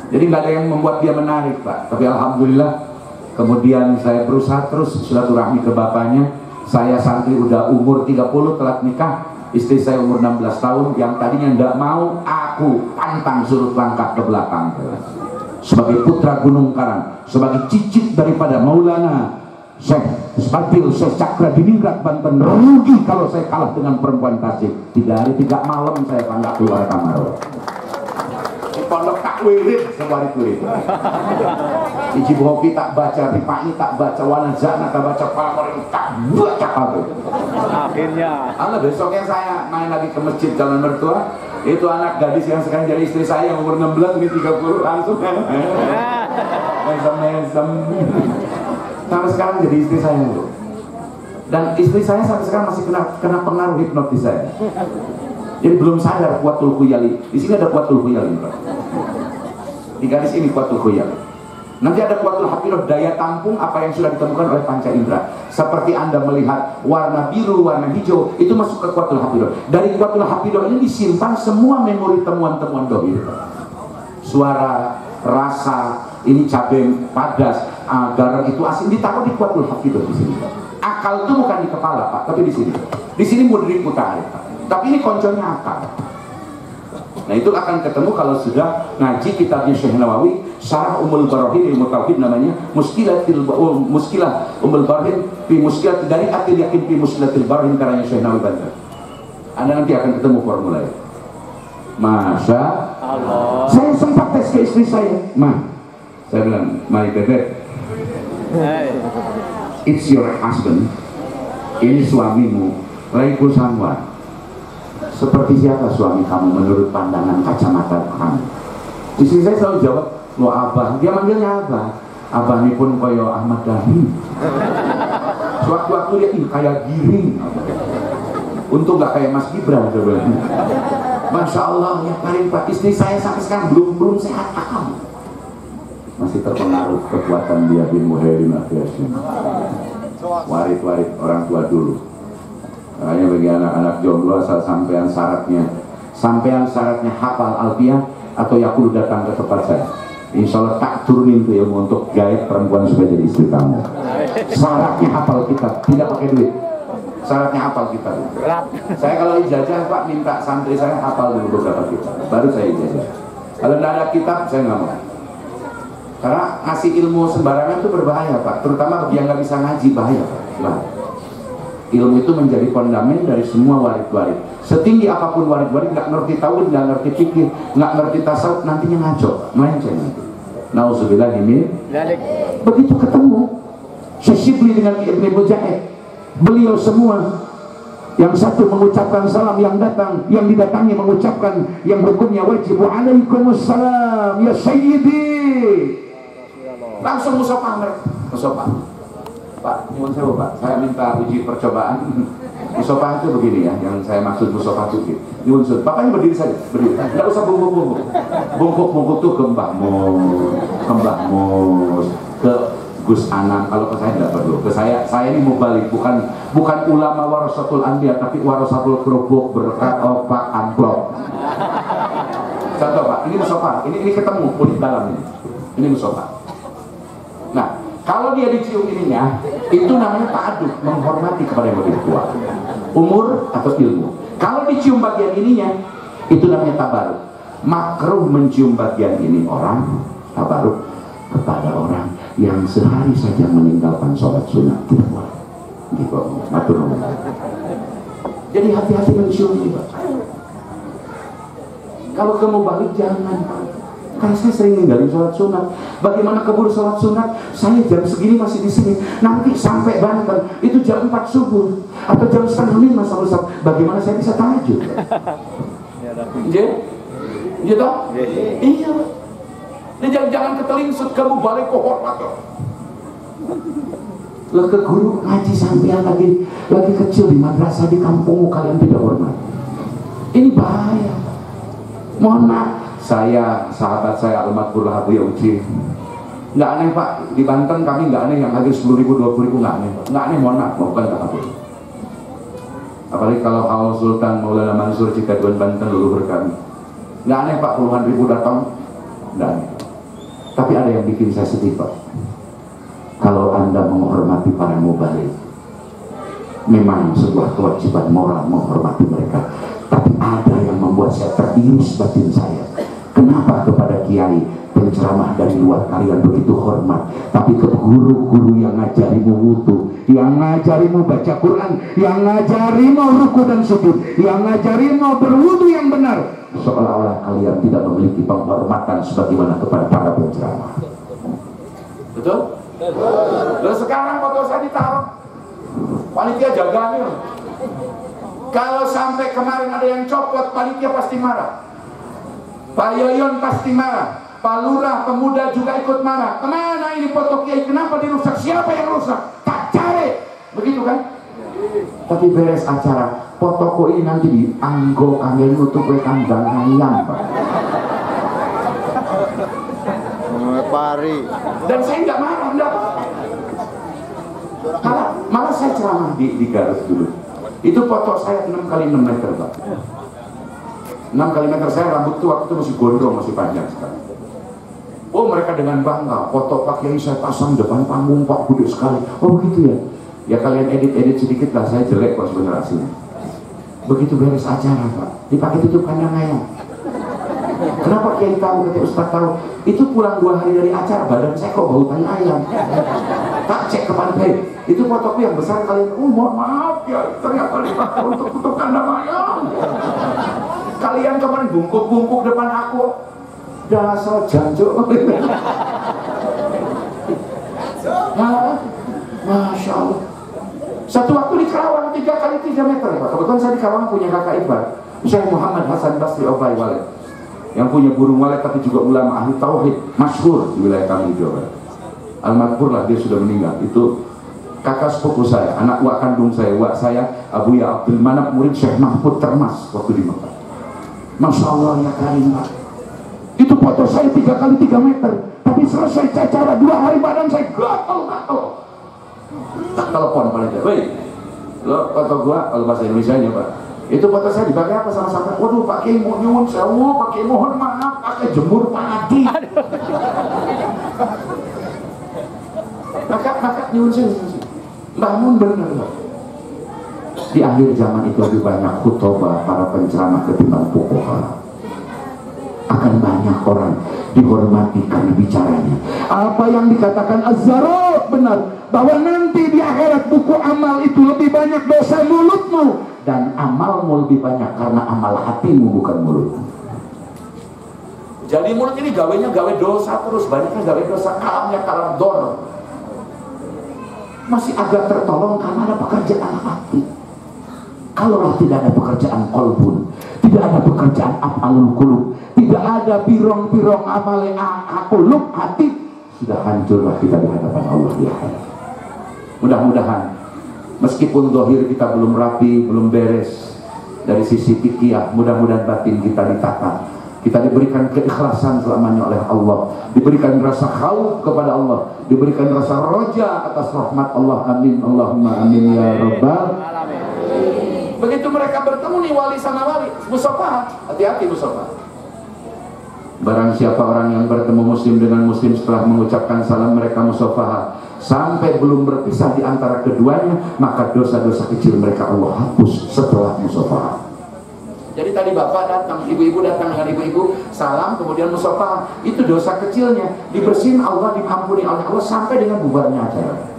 Jadi nggak ada yang membuat dia menarik, Pak. Tapi alhamdulillah kemudian saya berusaha terus silaturahmi ke bapaknya. Saya santri udah umur 30 telat nikah, istri saya umur 16 tahun. Yang tadinya nggak mau, aku pantang suruh langkah ke belakang. Sebagai putra Gunung Karang, sebagai cicit daripada Maulana Syekh Spadil Syekh Cakra di Ningrat Banten, rugi kalau saya kalah dengan perempuan Tasik. 3 hari 3 malam saya tangga keluar kamar. Di pondok tak wirid sewari kulit. Iji Bobi tak baca, Ripani tak baca, Wanazana tak baca, Palmer tak baca apa.
Akhirnya
Allah besoknya saya main lagi ke masjid calon mertua. Itu anak gadis yang sekarang jadi istri saya yang umur 16 ini 30 langsung mesem. Sampai sekarang jadi istri saya itu. Dan istri saya sampai sekarang masih kena pengaruh hipnotis saya. Jadi belum sadar Quwwatul Khuyali. Di sini ada Quwwatul Khuyali, Pak. Di garis ini Quwwatul Khuyali. Nanti ada Quwwatul Hafidah, daya tampung apa yang sudah ditemukan oleh panca indera. Seperti Anda melihat warna biru, warna hijau, itu masuk ke Quwwatul Hafidah. Dari Quwwatul Hafidah ini disimpan semua memori temuan-temuan dohir. Suara, rasa, ini cabai padas, garam itu asin, ditaruh di Quwwatul Hafidah di sini. Akal itu bukan di kepala, Pak, tapi di sini. Di sini mudrik mutarik, Pak. Tapi ini konconya akal. Nah itu akan ketemu kalau sudah ngaji kitabnya Syekh Nawawi, Syarah Ummul Barahin ilmu tauhid namanya, Muskilah Ummul Barahin fi Muskilah dari Atil Yakin fi Muskilatil Barahin karya Syekh Nawawi Banten. Anda nanti akan ketemu formulanya. Masya Allah. Saya sempat tes protes ke istri saya, "Ma," saya bilang, "My baby, it's your husband, ini suamimu, laiku sanwa. Seperti siapa suami kamu menurut pandangan kacamata kamu?" Istri saya selalu jawab, "Lo abah." Dia manggilnya abah. Abah ini pun koyo Ahmad Dhani. Sewaktu-waktu dia kayak giring. Untung gak kayak Mas Gibran sebenarnya. Masya Allah ya Karim Pak, istri saya sampai sekarang belum sehat akal. Masih terpengaruh kekuatan dia bin Muhaimin Akhirnya. Warit-warit orang tua dulu. Makanya bagi anak-anak jomblo asal sampean syaratnya hafal Alfiah atau Yakulu datang ke tempat saya. Insya Allah tak turunin tuh ilmu untuk gaib perempuan supaya jadi istri kamu. Syaratnya hafal kitab, tidak pakai duit. Syaratnya hafal kitab. Saya kalau ijazah Pak minta santri saya hafal dulu beberapa kitab, baru saya ijazah. Kalau tidak ada kitab saya nggak mau. Karena ngasih ilmu sembarangan itu berbahaya Pak, terutama bagi yang nggak bisa ngaji, bahaya Pak. Nah, ilmu itu menjadi fondamen dari semua warid-warid. Setinggi apapun warid-warid, nggak ngerti tauhid, nggak ngerti fikih, nggak ngerti tasawuf, nantinya ngaco, melenceng nanti. Nauzubillah min. Begitu ketemu Syibli dengan Ibnu Mujahid, beliau semua yang satu mengucapkan salam, yang didatangi mengucapkan yang hukumnya wajib, "Waalaikumsalam ya Sayyidi." Langsung musafah. Pak, nyuwun sewu Pak, saya minta uji percobaan. Musafah itu begini ya, yang saya maksud musafah itu. Nyuwun sewu, Bapaknya berdiri saja, berdiri. Tidak usah bungkuk. Bungkuk tuh ke Mbah Mus, ke Gus Anam. Kalau ke saya tidak perlu. Ke saya ini mau balik, bukan ulama warasatul anbiya, tapi warasatul kerupuk berkat opak amplop. Contoh Pak, ini musafah, ini ketemu kulit dalam ini musafah. Nah, kalau dia dicium ininya, itu namanya ta'adud, menghormati kepada yang lebih tua, umur atau ilmu. Kalau dicium bagian ininya, itu namanya tabaruk. Makruh mencium bagian ini orang, tabaruk, kepada orang yang sehari saja meninggalkan sholat sunat. Tidak boleh. Gitu, matur nuwun. Jadi hati-hati mencium ini Pak. Kalau kamu balik jangan Pak. Karena saya sering ninggalin sholat sunat. Bagaimana keburu sholat sunat? Saya jam segini masih di sini. Nanti sampai Banten itu jam 4 subuh atau jam 4:30 sampai Ustaz. Bagaimana saya bisa tahajud? Iya, iya. Iya. Jangan ketelingsut kamu balik ke hormat. Lah ke guru ngaji sampean lagi kecil di madrasah di kampungmu, kalian tidak hormat. Ini bahaya. Mohon maaf. Sahabat saya almarhum Abu Yauji, nggak aneh Pak, di Banten kami nggak aneh yang hadir 10.000, 20.000, nggak aneh, mohon maaf, bukan apa. Apalagi kalau Awal Sultan Maulana Mansur Cikaduan Banten leluhur kami, nggak aneh Pak, puluhan ribu datang, nggak aneh. Tapi ada yang bikin saya sedih Pak. Kalau Anda menghormati para mubalik, memang sebuah kewajiban moral menghormati mereka. Tapi ada yang membuat saya teriris batin saya. Kenapa kepada kiai penceramah dari luar kalian begitu hormat, tapi ke guru-guru yang ngajarimu wudu, yang ngajarimu baca Quran, yang ngajarimu ruku dan sujud, yang ngajarimu berwudu yang benar, seolah-olah kalian tidak memiliki penghormatan sebagaimana kepada para penceramah. Betul? Lalu sekarang foto saya ditaruh, panitia jaganya. Kalau sampai kemarin ada yang copot, panitia pasti marah. Pak Yoyon pasti marah, Pak Lurah, pemuda juga ikut marah. Kemana ini foto kiai? Kenapa dirusak? Siapa yang rusak? Tak cari, begitu kan? Tapi beres acara, fotoku ini nanti dianggo kami nutup kandang ayam, Pak.
Pari.
Dan saya nggak marah, nggak apa. Malah saya ceramah di Garut dulu. Itu foto saya 6 kali 6 meter, Pak. 6 kali meter saya, rambut tuh waktu itu masih gondrong, masih panjang sekali. Oh, mereka dengan bangga, foto Pak Kiai saya pasang depan panggung Pak, gede sekali. Oh begitu ya? Ya kalian edit sedikit lah, saya jelek kok sebenarnya aslinya. Begitu beres acara Pak, dipakai tutup kandang ayam. Kenapa Kiai tahu, ketika Ustaz tahu? Itu pulang 2 hari dari acara, badan saya kok bau tai ayam. Tak cek ke pantai, itu fotoku yang besar kalian, mohon maaf ya, ternyata dipakai untuk tutup kandang ayam. Kalian kemarin bungkuk-bungkuk depan aku. dasar jancuk. Nah, Masya Allah. Satu waktu di Karawang 3 kali 3 meter Pak. Kebetulan saya di Karawang punya kakak ipar, Syekh Muhammad Hasan Basri Obai Walid, yang punya burung walet tapi juga ulama ahli tauhid masyhur di wilayah kami Jawa Barat. Almarhum lah, dia sudah meninggal. Itu kakak sepupu saya, anak wak kandung saya, wak saya Abu Ya Abdul Manap, murid Syekh Mahfud Termas waktu di Mekah. Masya Allah ya karim Pak. Itu foto saya 3 kali 3 meter, tapi selesai acara 2 hari badan saya gatal. Tak telepon paling tidak, woi, lo foto gua kalau bahasa Indonesia nya Pak. Itu foto saya dipakai apa sama sampai? Waduh, pakai nyuwun sewu, pakai mohon maaf, pakai jemur padi. Maka nyuwun sewu. Bangun bener Pak. Di akhir zaman itu lebih banyak khutbah para penceramah ketimbang fuqaha. Akan banyak orang dihormati karena bicaranya. Apa yang dikatakan Az-Zarruq benar, bahwa nanti di akhirat buku amal itu lebih banyak dosa mulutmu, dan amalmu lebih banyak karena amal hatimu bukan mulutmu. Jadi mulut ini gawenya gawe dosa terus, banyaknya gawe dosa, kalamnya kalam dor. Masih agak tertolong karena ada pekerjaan hati. Kalau tidak ada pekerjaan kolbun, tidak ada pekerjaan af'alul qulub, tidak ada birong-birong amale qulub, hati, sudah hancurlah kita di hadapan Allah ya. Mudah-mudahan meskipun zahir kita belum rapi, belum beres dari sisi fikih, mudah-mudahan batin kita ditata. Kita diberikan keikhlasan selamanya oleh Allah, diberikan rasa khauf kepada Allah, diberikan rasa roja atas rahmat Allah. Amin Allahumma amin ya rabbal alamin. Begitu mereka bertemu nih wali sama wali, musafah, hati-hati musafah. Barang siapa orang yang bertemu muslim dengan muslim setelah mengucapkan salam, mereka musafah sampai belum berpisah di antara keduanya, maka dosa-dosa kecil mereka Allah hapus setelah musafah. Jadi tadi bapak datang, ibu-ibu datang dengan ibu-ibu, salam, kemudian musafah, itu dosa kecilnya dibersihin Allah, diampuni oleh Allah sampai dengan bubarnya acara.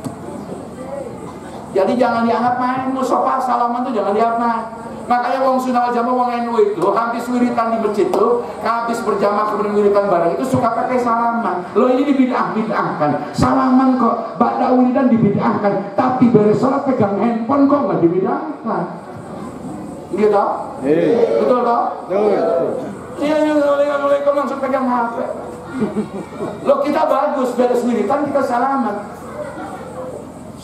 Jadi jangan dianggap main, musafah salaman itu jangan dianggap main. Makanya wong Sunnah wal Jamaah, wong NU itu habis wiritan di masjid tuh, habis berjamaah kemudian wiritan bareng itu suka pakai salaman. Lo ini dibid'ah-bid'ahkan. Salaman kok ba'da wiritan dibid'ahkan, tapi beres sholat pegang handphone kok nggak dibid'ahkan. Gitu toh? Betul toh? Iya, assalamualaikum langsung pegang HP. Lo kita bagus beres wiritan kita salaman.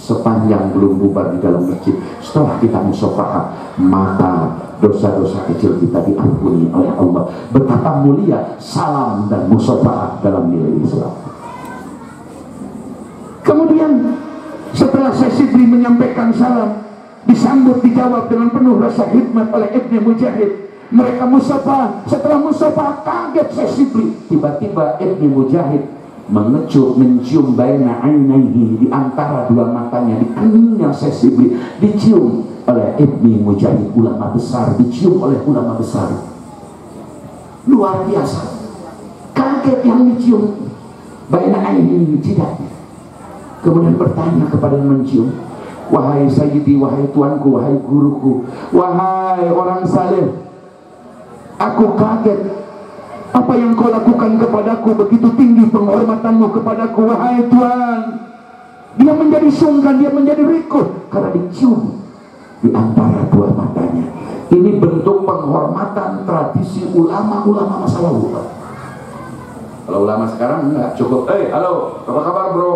Sepanjang belum bubar di dalam masjid, setelah kita musafahah, maka dosa-dosa kecil kita diampuni oleh Allah. Betapa mulia salam dan musafahah dalam nilai Islam. Kemudian setelah Syekh menyampaikan salam, disambut dijawab dengan penuh rasa hikmat oleh Ibnu Mujahid. Mereka musafahah. Setelah musafahah kaget Syekh, tiba-tiba Ibnu Mujahid mencium baina ainaihi, di antara dua matanya, di keningnya Syekh dicium oleh Ibnu Mujahid, ulama besar, dicium oleh ulama besar. Luar biasa. Kaget yang dicium baina ainaihi, tidak. Kemudian bertanya kepada yang mencium, wahai sayyidi, wahai tuanku, wahai guruku, wahai orang saleh, aku kaget. Apa yang kau lakukan kepadaku, begitu tinggi penghormatanmu kepadaku, wahai Tuhan. Dia menjadi sungkan, dia menjadi rikuh karena dicium di antara dua matanya. Ini bentuk penghormatan tradisi ulama-ulama masa lalu. Kalau ulama sekarang enggak cukup, halo, apa kabar bro?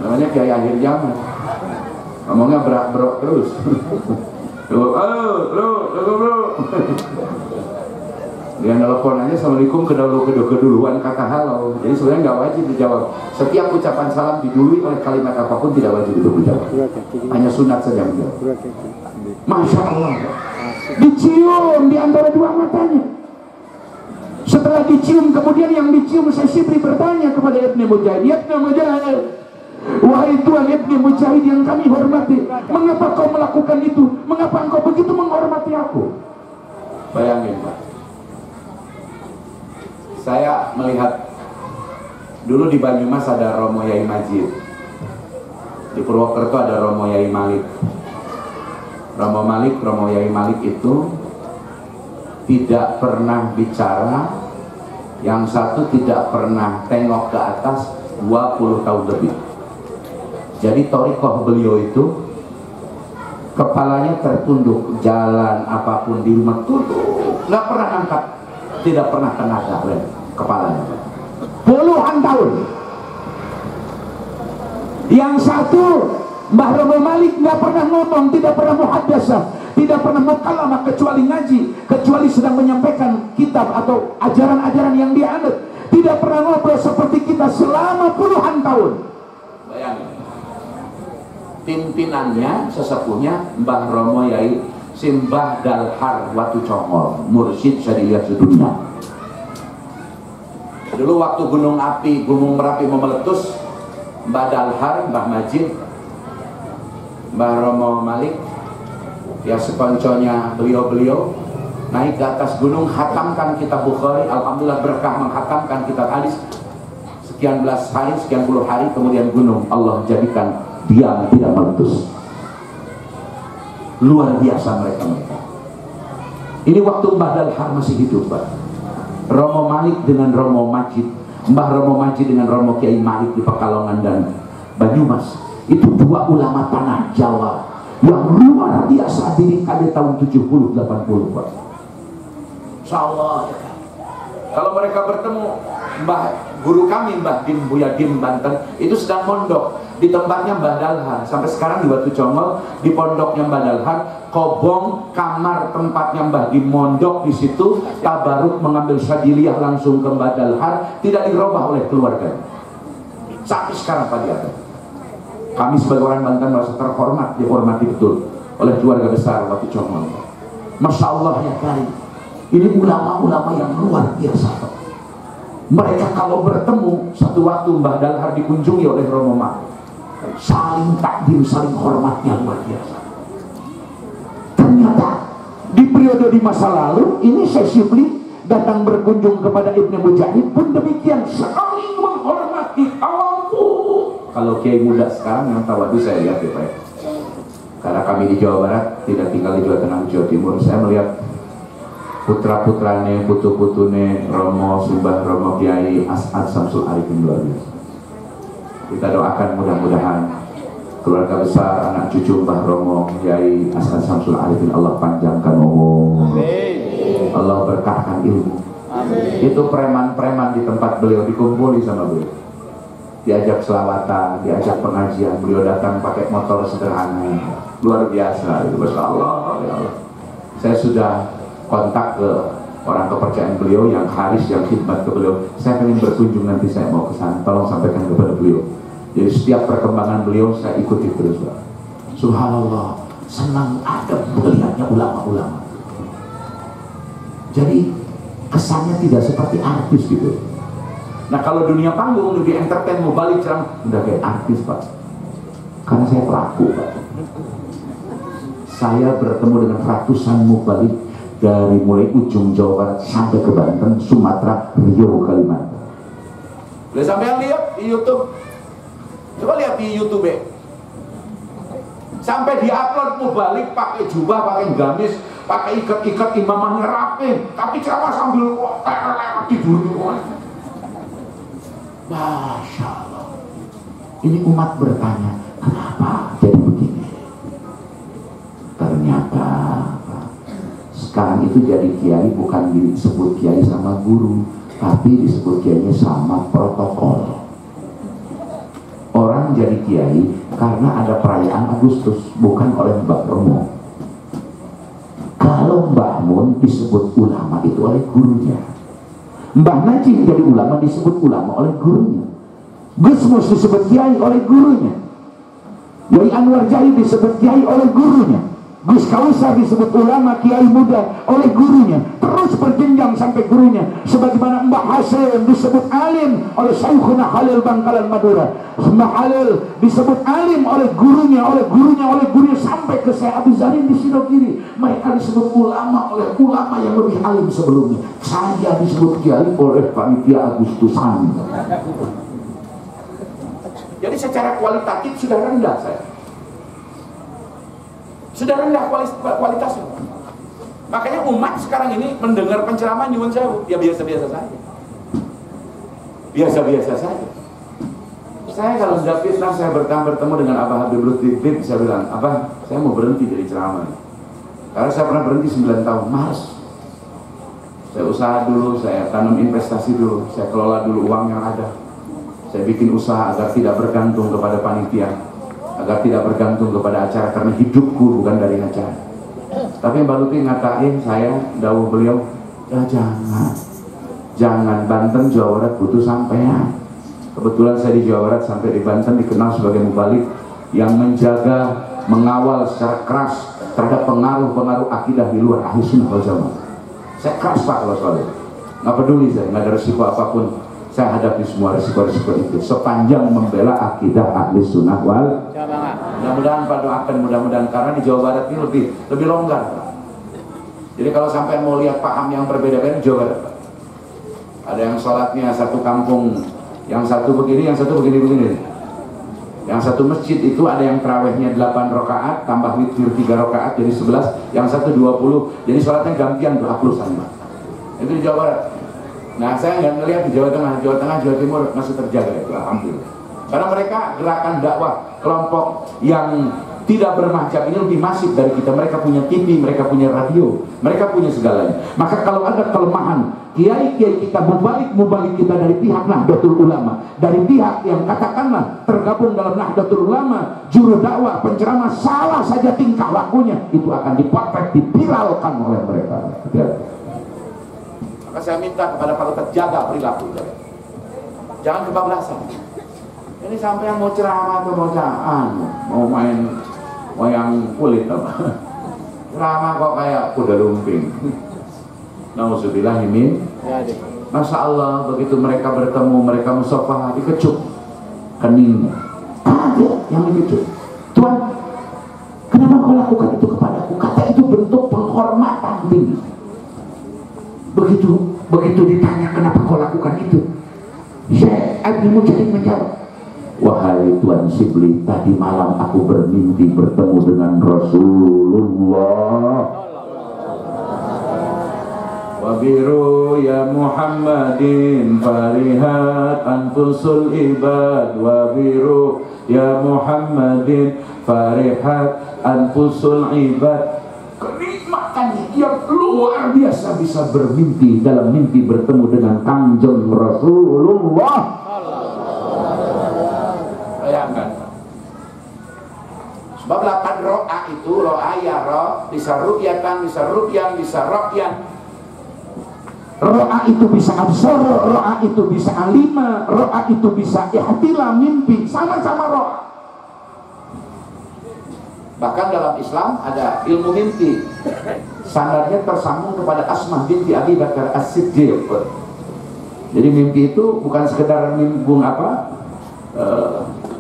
Namanya kiai akhir zaman, ngomongnya bro terus. Halo bro. Dia nelfon aja, assalamualaikum, keduluan kata halo. Jadi sebenarnya nggak wajib dijawab. Setiap ucapan salam didului oleh kalimat apapun, tidak wajib untuk dijawab. Hanya sunat saja menjawab. Masya Allah. Dicium di antara dua matanya. Setelah dicium, kemudian yang dicium Syekh bertanya kepada Ibnu Mujahid, Ibnu Mujahid, wahai Tuhan Ibnu Mujahid yang kami hormati, mengapa kau melakukan itu? Mengapa engkau begitu menghormati aku? Bayangin Pak, saya melihat dulu di Banyumas ada Romo Yai Majid, di Purwokerto ada Romo Yai Malik. Romo Yai Malik itu tidak pernah bicara, yang satu tidak pernah tengok ke atas 20 tahun lebih. Jadi thariqah beliau itu kepalanya tertunduk, jalan apapun di rumah tunduk, nggak pernah angkat, tidak pernah kena kepalanya. Puluhan tahun. Yang satu Mbah Romo Malik nggak pernah ngomong, tidak pernah muhadasah, tidak pernah mukalamah kecuali ngaji, kecuali sedang menyampaikan kitab atau ajaran-ajaran yang dia anut. Tidak pernah ngobrol seperti kita selama puluhan tahun. Bayangin. Pimpinannya, sesepuhnya Mbah Romo Yai Simbah Dalhar Watu Congol, mursyid syariah sedunia. Dulu waktu gunung api, gunung Merapi mau meletus, Mbah Dalhar, Mbah Majid, Mbah Romo Malik, ya sekonconya beliau-beliau naik ke atas gunung, khatamkan kitab Bukhari. Alhamdulillah berkah menghatamkan kitab hadis. Sekian belas hari, sekian puluh hari, kemudian gunung Allah jadikan diam, tidak meletus. Luar biasa mereka. Ini waktu Mbah Dalhar masih hidup, Pak. Romo Malik dengan Romo Majid, Mbah Romo Majid dengan Romo Kiai Malik di Pekalongan dan Banyumas. Itu dua ulama tanah Jawa yang luar biasa di tahun 70-80, Pak. Insyaallah ya kan. Kalau mereka bertemu, guru kami Mbah Dim Buya Dim Banten itu sedang mondok di tempatnya Mbah Dalhar. Sampai sekarang di Watu Congol, di pondoknya Mbah Dalhar, kobong kamar tempatnya Mbah Dim mondok di situ, tabaruk mengambil syadiliyah langsung ke Mbah Dalhar, tidak dirubah oleh keluarga. Sampai sekarang Pak Diada. Kami sebagai orang Banten merasa terhormat, dihormati betul oleh keluarga besar Watu Congol. Masya Allah ya kali. Ini ulama-ulama yang luar biasa. Mereka kalau bertemu, satu waktu Mbah Dalhar dikunjungi oleh Romo Malik, saling takdim, saling hormatnya luar biasa. Ternyata di periode di masa lalu ini Syekh Syibli datang berkunjung kepada Ibnu Mujahid pun demikian, saling menghormati awamku. Kalau kiai muda sekarang yang tawadu saya lihat ya Pak, karena kami di Jawa Barat, tidak tinggal di Jawa Tengah, Jawa Timur, saya melihat putra-putrane, putu-putune Romo Simbah Romo Kiai As'ad Samsul Arifin luar biasa. Kita doakan mudah-mudahan keluarga besar anak cucu Mbah Romo Kiai As'ad Samsul Arifin Allah panjangkan umur, Allah berkahkan ilmu. Amin. Itu preman-preman di tempat beliau dikumpuli sama beliau, diajak selawatan, diajak pengajian, beliau datang pakai motor sederhana, luar biasa. Itu Masya Allah, ya Allah. Saya sudah kontak ke orang kepercayaan beliau yang Haris yang khidmat ke beliau, saya ingin berkunjung nanti, saya mau ke sana, tolong sampaikan kepada beliau. Jadi setiap perkembangan beliau saya ikuti terus, Pak. Subhanallah, senang ada melihatnya ulama-ulama. Jadi kesannya tidak seperti artis gitu. Nah kalau dunia panggung lebih entertain, mau balik ceramah udah kayak artis, Pak. Karena saya pelaku, Pak. Saya bertemu dengan ratusan mubalik dari mulai ujung Jawa Barat sampai ke Banten, Sumatera, Riau, Kalimantan. Boleh sampai lihat di YouTube, coba lihat di YouTube ya. Sampai diupload mubalik pakai jubah, pakai gamis, pakai ikat-ikat, imamahnya rapi, tapi ceramah sambil tidur. Masya Allah. Ini umat bertanya, kenapa jadi begini? Ternyata sekarang itu jadi kiai bukan disebut kiai sama guru, tapi disebut kiainya sama protokol. Orang jadi kiai karena ada perayaan Agustus, bukan oleh Mbah Romo. Kalau Mbah Mun disebut ulama itu oleh gurunya. Mbah Najib jadi ulama disebut ulama oleh gurunya. Gus Mus disebut kiai oleh gurunya. Yai Anwar Jahid disebut kiai oleh gurunya. Gus Kausar disebut ulama kiai muda oleh gurunya, terus berjenjang sampai gurunya. Sebagaimana Mbah Hasim disebut alim oleh Syekhuna Khalil Bangkalan Madura, Mbah Halil disebut alim oleh gurunya, sampai ke Syekh Abi Zarin di Sidokiri. Mereka disebut ulama oleh ulama yang lebih alim sebelumnya. Saya disebut kiai oleh panitia Agustusan. Jadi secara kualitatif sudah rendah saya. Sudah rendah kualitasnya. Makanya umat sekarang ini mendengar penceramah nyuwun sewu, ya biasa-biasa saja. Biasa-biasa saja. Saya kalau sudah fitnah, saya bertemu dengan Abah Habib Lutfi, saya bilang, Abah, saya mau berhenti jadi ceramah. Karena saya pernah berhenti 9 tahun, males. Saya usaha dulu, saya tanam investasi dulu, saya kelola dulu uang yang ada. Saya bikin usaha agar tidak bergantung kepada panitia, agar tidak bergantung kepada acara, karena hidupku bukan dari acara. Tapi Mbak Lutfi ngatain saya, dawuh beliau, ya jangan, Banten, Jawa Barat butuh sampean. Kebetulan saya di Jawa Barat sampai di Banten dikenal sebagai mubalik yang menjaga, mengawal secara keras terhadap pengaruh-pengaruh akidah di luar Ahli Sunnah wal Jamaah. Saya keras Pak kalau soal itu. Nggak peduli saya, nggak ada resiko apapun. Saya hadapi semua resiko-resiko itu sepanjang membela akidah Ahli Sunnah wal Jamaah. Mudah-mudahan Pak doakan, mudah-mudahan, karena di Jawa Barat ini lebih longgar Pak. Jadi kalau sampai mau lihat paham yang berbeda-beda di Jawa Barat Pak. Ada yang sholatnya satu kampung, yang satu begini, yang satu begini. Yang satu masjid itu ada yang tarawihnya 8 rakaat tambah witir 3 rakaat jadi 11, yang satu 20. Jadi sholatnya gantian tuh aplusan Pak. Itu di Jawa Barat. Nah, saya nggak ngelihat di Jawa Tengah, Jawa Timur masih terjaga itu, alhamdulillah. Karena mereka gerakan dakwah kelompok yang tidak bermahjab ini lebih masif dari kita. Mereka punya TV, mereka punya radio, mereka punya segalanya. Maka kalau ada kelemahan kiai-kiai kita, mubalik kita dari pihak Nahdlatul Ulama, dari pihak yang katakanlah tergabung dalam Nahdlatul Ulama, juru dakwah, penceramah, salah saja tingkah lakunya, itu akan dipotret, dipiralkan oleh mereka. Maka saya minta kepada Pak Ustadz, jaga perilaku, jangan kebablasan. Ini sampai yang mau ceramah atau mau main wayang kulit apa? Ceramah kok kayak kuda lumping. Nauzubillah min. Masya Allah, begitu mereka bertemu, mereka musafahah, dikecup keningnya. Ada yang dikecup. Tuhan, kenapa kau lakukan itu kepadaku? Kata itu bentuk penghormatan tinggi. Begitu ditanya kenapa kau lakukan itu, Syekh Abdul Mujahid menjawab, wahai Tuan Shibli, tadi malam aku bermimpi bertemu dengan Rasulullah. Wabiru ya Muhammadin farihat anfusul ibad. Wabiru ya Muhammadin farihat anfusul ibad. Kenikmatan yang luar biasa bisa bermimpi, dalam mimpi bertemu dengan Kanjeng Rasulullah. Bayangkan. Sebab 8 ro'a itu, ro'a ya ro'a, bisa ru'yatan, bisa ru'yan, bisa ro'yan. Ro'a itu bisa absor, ro'a itu bisa alima, ro'a itu bisa ihtila, mimpi, sama-sama ro'a. Bahkan dalam Islam ada ilmu mimpi, sandarnya tersambung kepada Asmah binti Abi Bakar As-Siddiq. Jadi mimpi itu bukan sekedar mimbung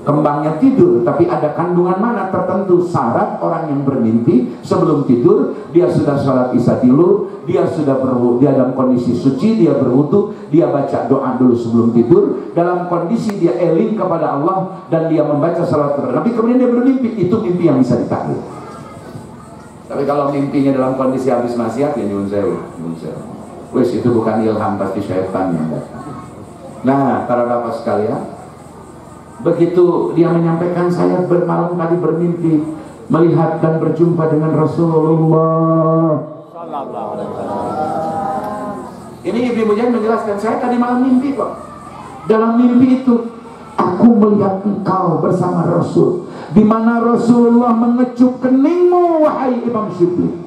kembangnya tidur, tapi ada kandungan mana tertentu. Syarat orang yang bermimpi sebelum tidur, dia sudah sholat isya dulu, dia sudah dia dalam kondisi suci, dia berwudu, dia baca doa dulu sebelum tidur, dalam kondisi dia eling kepada Allah, dan dia membaca salat kepada Nabi, kemudian dia bermimpi. Itu mimpi yang bisa ditaklid. Tapi kalau mimpinya dalam kondisi habis maksiat, ya nyuwun sewu. Wis, itu bukan ilham, pasti syaitan yang datang. Nah, para bapak sekalian, begitu dia menyampaikan, saya bermalam tadi bermimpi melihat dan berjumpa dengan Rasulullah. Ini Ibnu Mujahid menjelaskan, saya tadi malam mimpi kok. Dalam mimpi itu aku melihat engkau bersama Rasul, di mana Rasulullah mengecup keningmu, wahai Imam Shibli.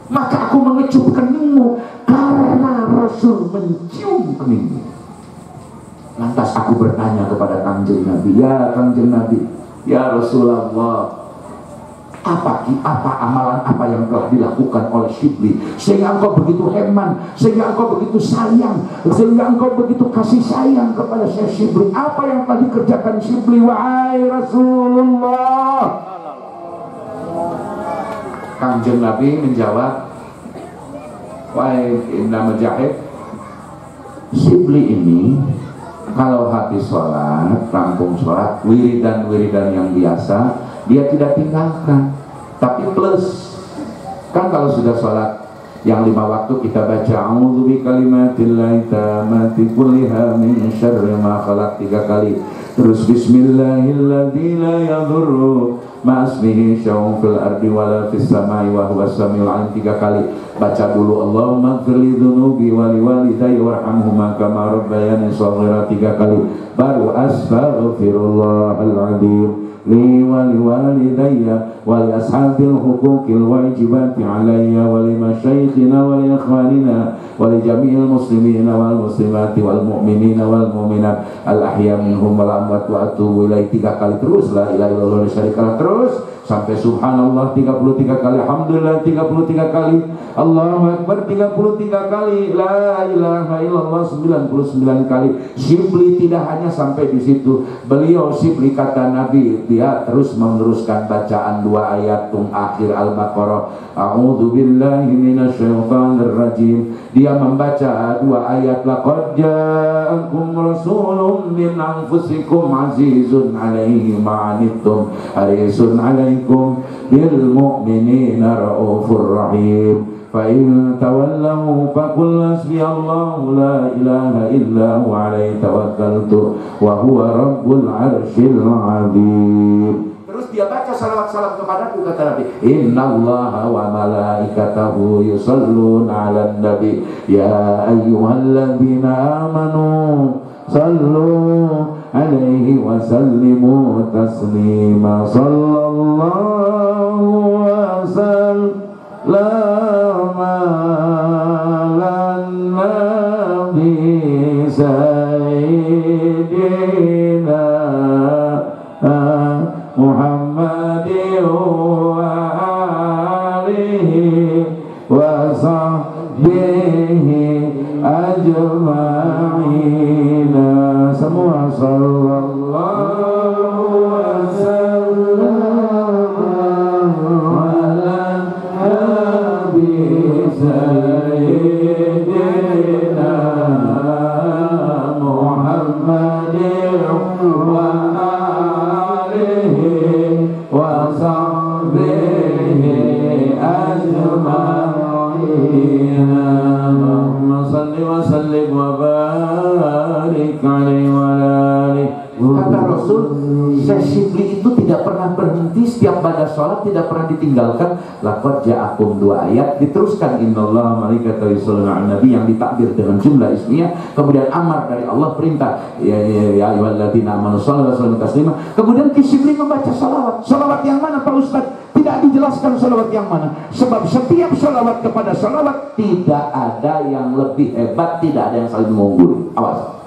Maka aku mengecup keningmu karena Rasul mencium keningmu. Lantas aku bertanya kepada Kanjeng Nabi, ya Kanjeng Nabi, ya Rasulullah, apa amalan apa yang telah dilakukan oleh Shibli sehingga engkau begitu hemat, sehingga engkau begitu sayang, sehingga engkau begitu kasih sayang kepada saya Shibli? Apa yang telah dikerjakan Shibli, wahai Rasulullah? Kanjeng Nabi menjawab, wahai Ibnu Mujahid, Shibli ini kalau habis sholat, rampung sholat, wiridan yang biasa, dia tidak tinggalkan. Tapi plus, Kan kalau sudah sholat yang 5 waktu kita baca a'udzu bikalimatillahi tammati kulliha min syarri ma khalaq 3 kali. Terus bismillahilladzi la yadurru ma'asmihi syai'un fil ardi wala fis samai wa huwas samiul alim 3 kali. Baca dulu Allahumma ighfirli dzunubi wa liwalidayya warhamhuma kama rabbayani shaghira 3 kali. Baru astaghfirullahal azim li wa liwalidayya wa li ashabil huquqil wajibati alayya wa li masyayikhina wa li ikhwanina wa li jami'il muslimina wal muslimati wal mu'minina wal mu'minat al ahya minhum wal amwat wa atubu ilaihi 3 kali. Terus la ilaha illallah wa syarikalah terus sampai subhanallah 33 kali, alhamdulillah 33 kali, Allahu akbar 33 kali, la ilaha illallah 99 kali. Shibli tidak hanya sampai di situ. Beliau Shibli kata Nabi, dia terus meneruskan bacaan 2 ayat akhir Al-Baqarah, a'udzu billahi minasyaitonir rajim. Dia membaca 2 ayat, laqad ja'akum rasulun min anfusikum azizun 'alaihi ma 'anittum harisun 'alaikum bil mu'minina raufur rahim. Fa in tawallaw faqul hasbiyallahu la ilaha illa huwa 'alaihi tawakkaltu wa huwa rabbul 'arsyil 'azim. Terus dia baca salawat-salawat kepadaku, kata Nabi, innallaha wa malaikatahu yusalluna 'alan nabi ya ayyuhalladzina amanu sallu 'alaihi wa sallimu taslima. Sallallahu wa sallama 'alan nabi sayyidina Muhammadin wa alihi wa sahbihi ajma'in. Semua sallallahu wa sallam ala nabi sayyidina Muhammadin wa wa sahbihi ajma'in. Allahumma salli wa sallim wa barik alaihi wa alihi. Kata Rasul, Shibli itu tidak pernah berhenti, setiap pada sholat tidak pernah ditinggalkan. Laqad ja'akum 2 ayat, diteruskan innallaha malaikatahu yusholluna 'alan nabi yang ditakbir dengan jumlah ismiyah, kemudian amar dari Allah, perintah ya ayyuhalladzina amanu shollu wa sallimu taslima. Kemudian Shibli membaca salawat. Salawat yang mana Pak Ustaz? Tidak dijelaskan salawat yang mana, sebab setiap salawat kepada salawat tidak ada yang lebih hebat, tidak ada yang saling mengungguli. Awas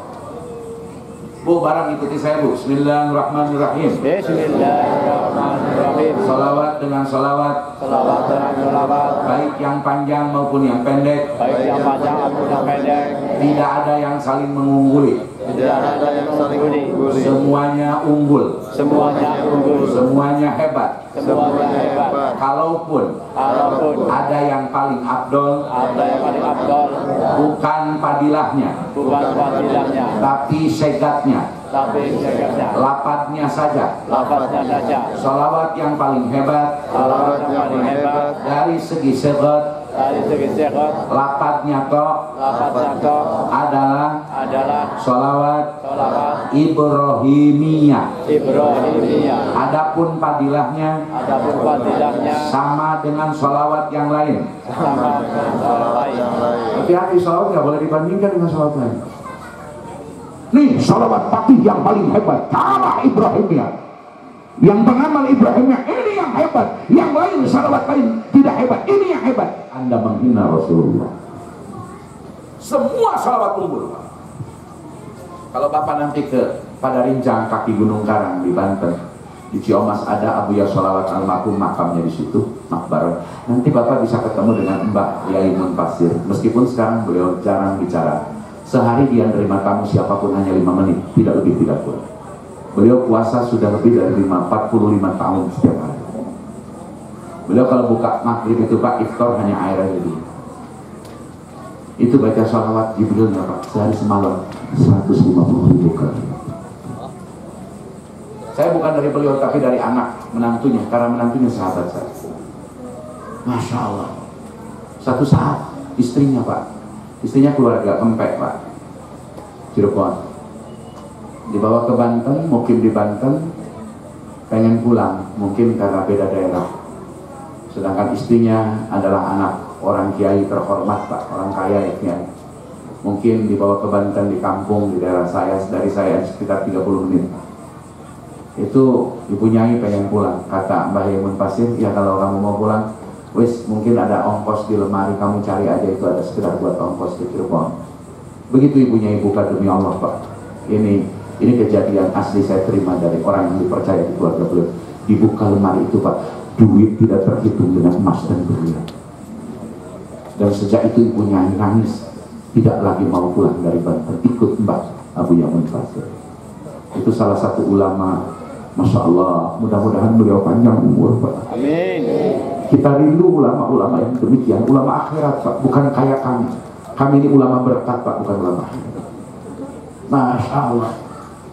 Bu, barang ikuti saya Bu. Bismillahirrahmanirrahim.
Bismillahirrahmanirrahim.
Salawat dengan salawat.
Salawat dengan salawat.
Baik yang panjang maupun yang pendek.
Baik yang panjang maupun yang pendek.
Tidak ada yang saling mengungguli.
Tidak ada yang saling mengungguli.
Semuanya unggul.
Semuanya unggul.
Semuanya hebat.
Semuanya hebat.
Kalaupun ada yang paling afdol, bukan padilahnya, tapi segatnya, lapatnya saja. Salawat yang paling hebat, dari segi segat, lapatnya toh adalah salawat Ibrahimiyah. Adapun padilahnya sama dengan salawat yang lain. Hati-hati, salawat nggak boleh dibandingkan dengan salawat lain. Nih salawat Fatih yang paling hebat, kalah Ibrahimiyah. Yang pengamal Ibrahimiyah ini yang hebat, yang lain salawat lain tidak hebat, ini yang hebat. Anda menghina Rasulullah. Semua salawat unggul. Kalau Bapak nanti ke pada Rinjang kaki Gunung Karang di Banten, di Ciomas ada Abu Yasholawat almarhum, makamnya di situ, makbar. Nanti Bapak bisa ketemu dengan Mbah Yai Munfasir. Meskipun sekarang beliau jarang bicara. Sehari dia menerima tamu siapapun hanya 5 menit, tidak lebih tidak kurang. Beliau puasa sudah lebih dari 45 tahun setiap hari. Beliau kalau buka maghrib itu Pak, iftar hanya air aja dulu. Itu baca sholawat Jibril Pak, sehari semalam 150.000 kali. Saya bukan dari beliau, tapi dari anak menantunya, karena menantunya sahabat saya. Masya Allah. Satu saat istrinya Pak, istrinya keluarga Kempek Pak, Cirebon, dibawa ke Banten, mukim di Banten, pengen pulang, mungkin karena beda daerah. Sedangkan istrinya adalah anak orang kiai terhormat Pak, orang kaya ya kiai. Mungkin dibawa ke Banten di kampung di daerah saya, dari saya sekitar 30 menit. Itu ibu nyai pengen pulang, kata Mbah Yemun Pasir, ya kalau kamu mau pulang, wis mungkin ada ongkos di lemari, kamu cari aja, itu ada sekedar buat ongkos ke Cirebon. Begitu ibunya buka, demi Allah Pak, ini kejadian asli saya terima dari orang yang dipercaya di keluarga beliau. Dibuka lemari itu Pak, duit tidak terhitung dengan emas dan berlian. Dan sejak itu ibunya nangis, tidak lagi mau pulang dari Banten, ikut Mbah Abu Yamun Pasir. Itu salah satu ulama, Masya Allah, mudah-mudahan beliau panjang umur Pak.
Amin.
Kita rindu ulama-ulama yang demikian, ulama akhirat Pak, bukan kayak kami. Kami ini ulama berkat Pak, bukan ulama akhirat. Masya Allah.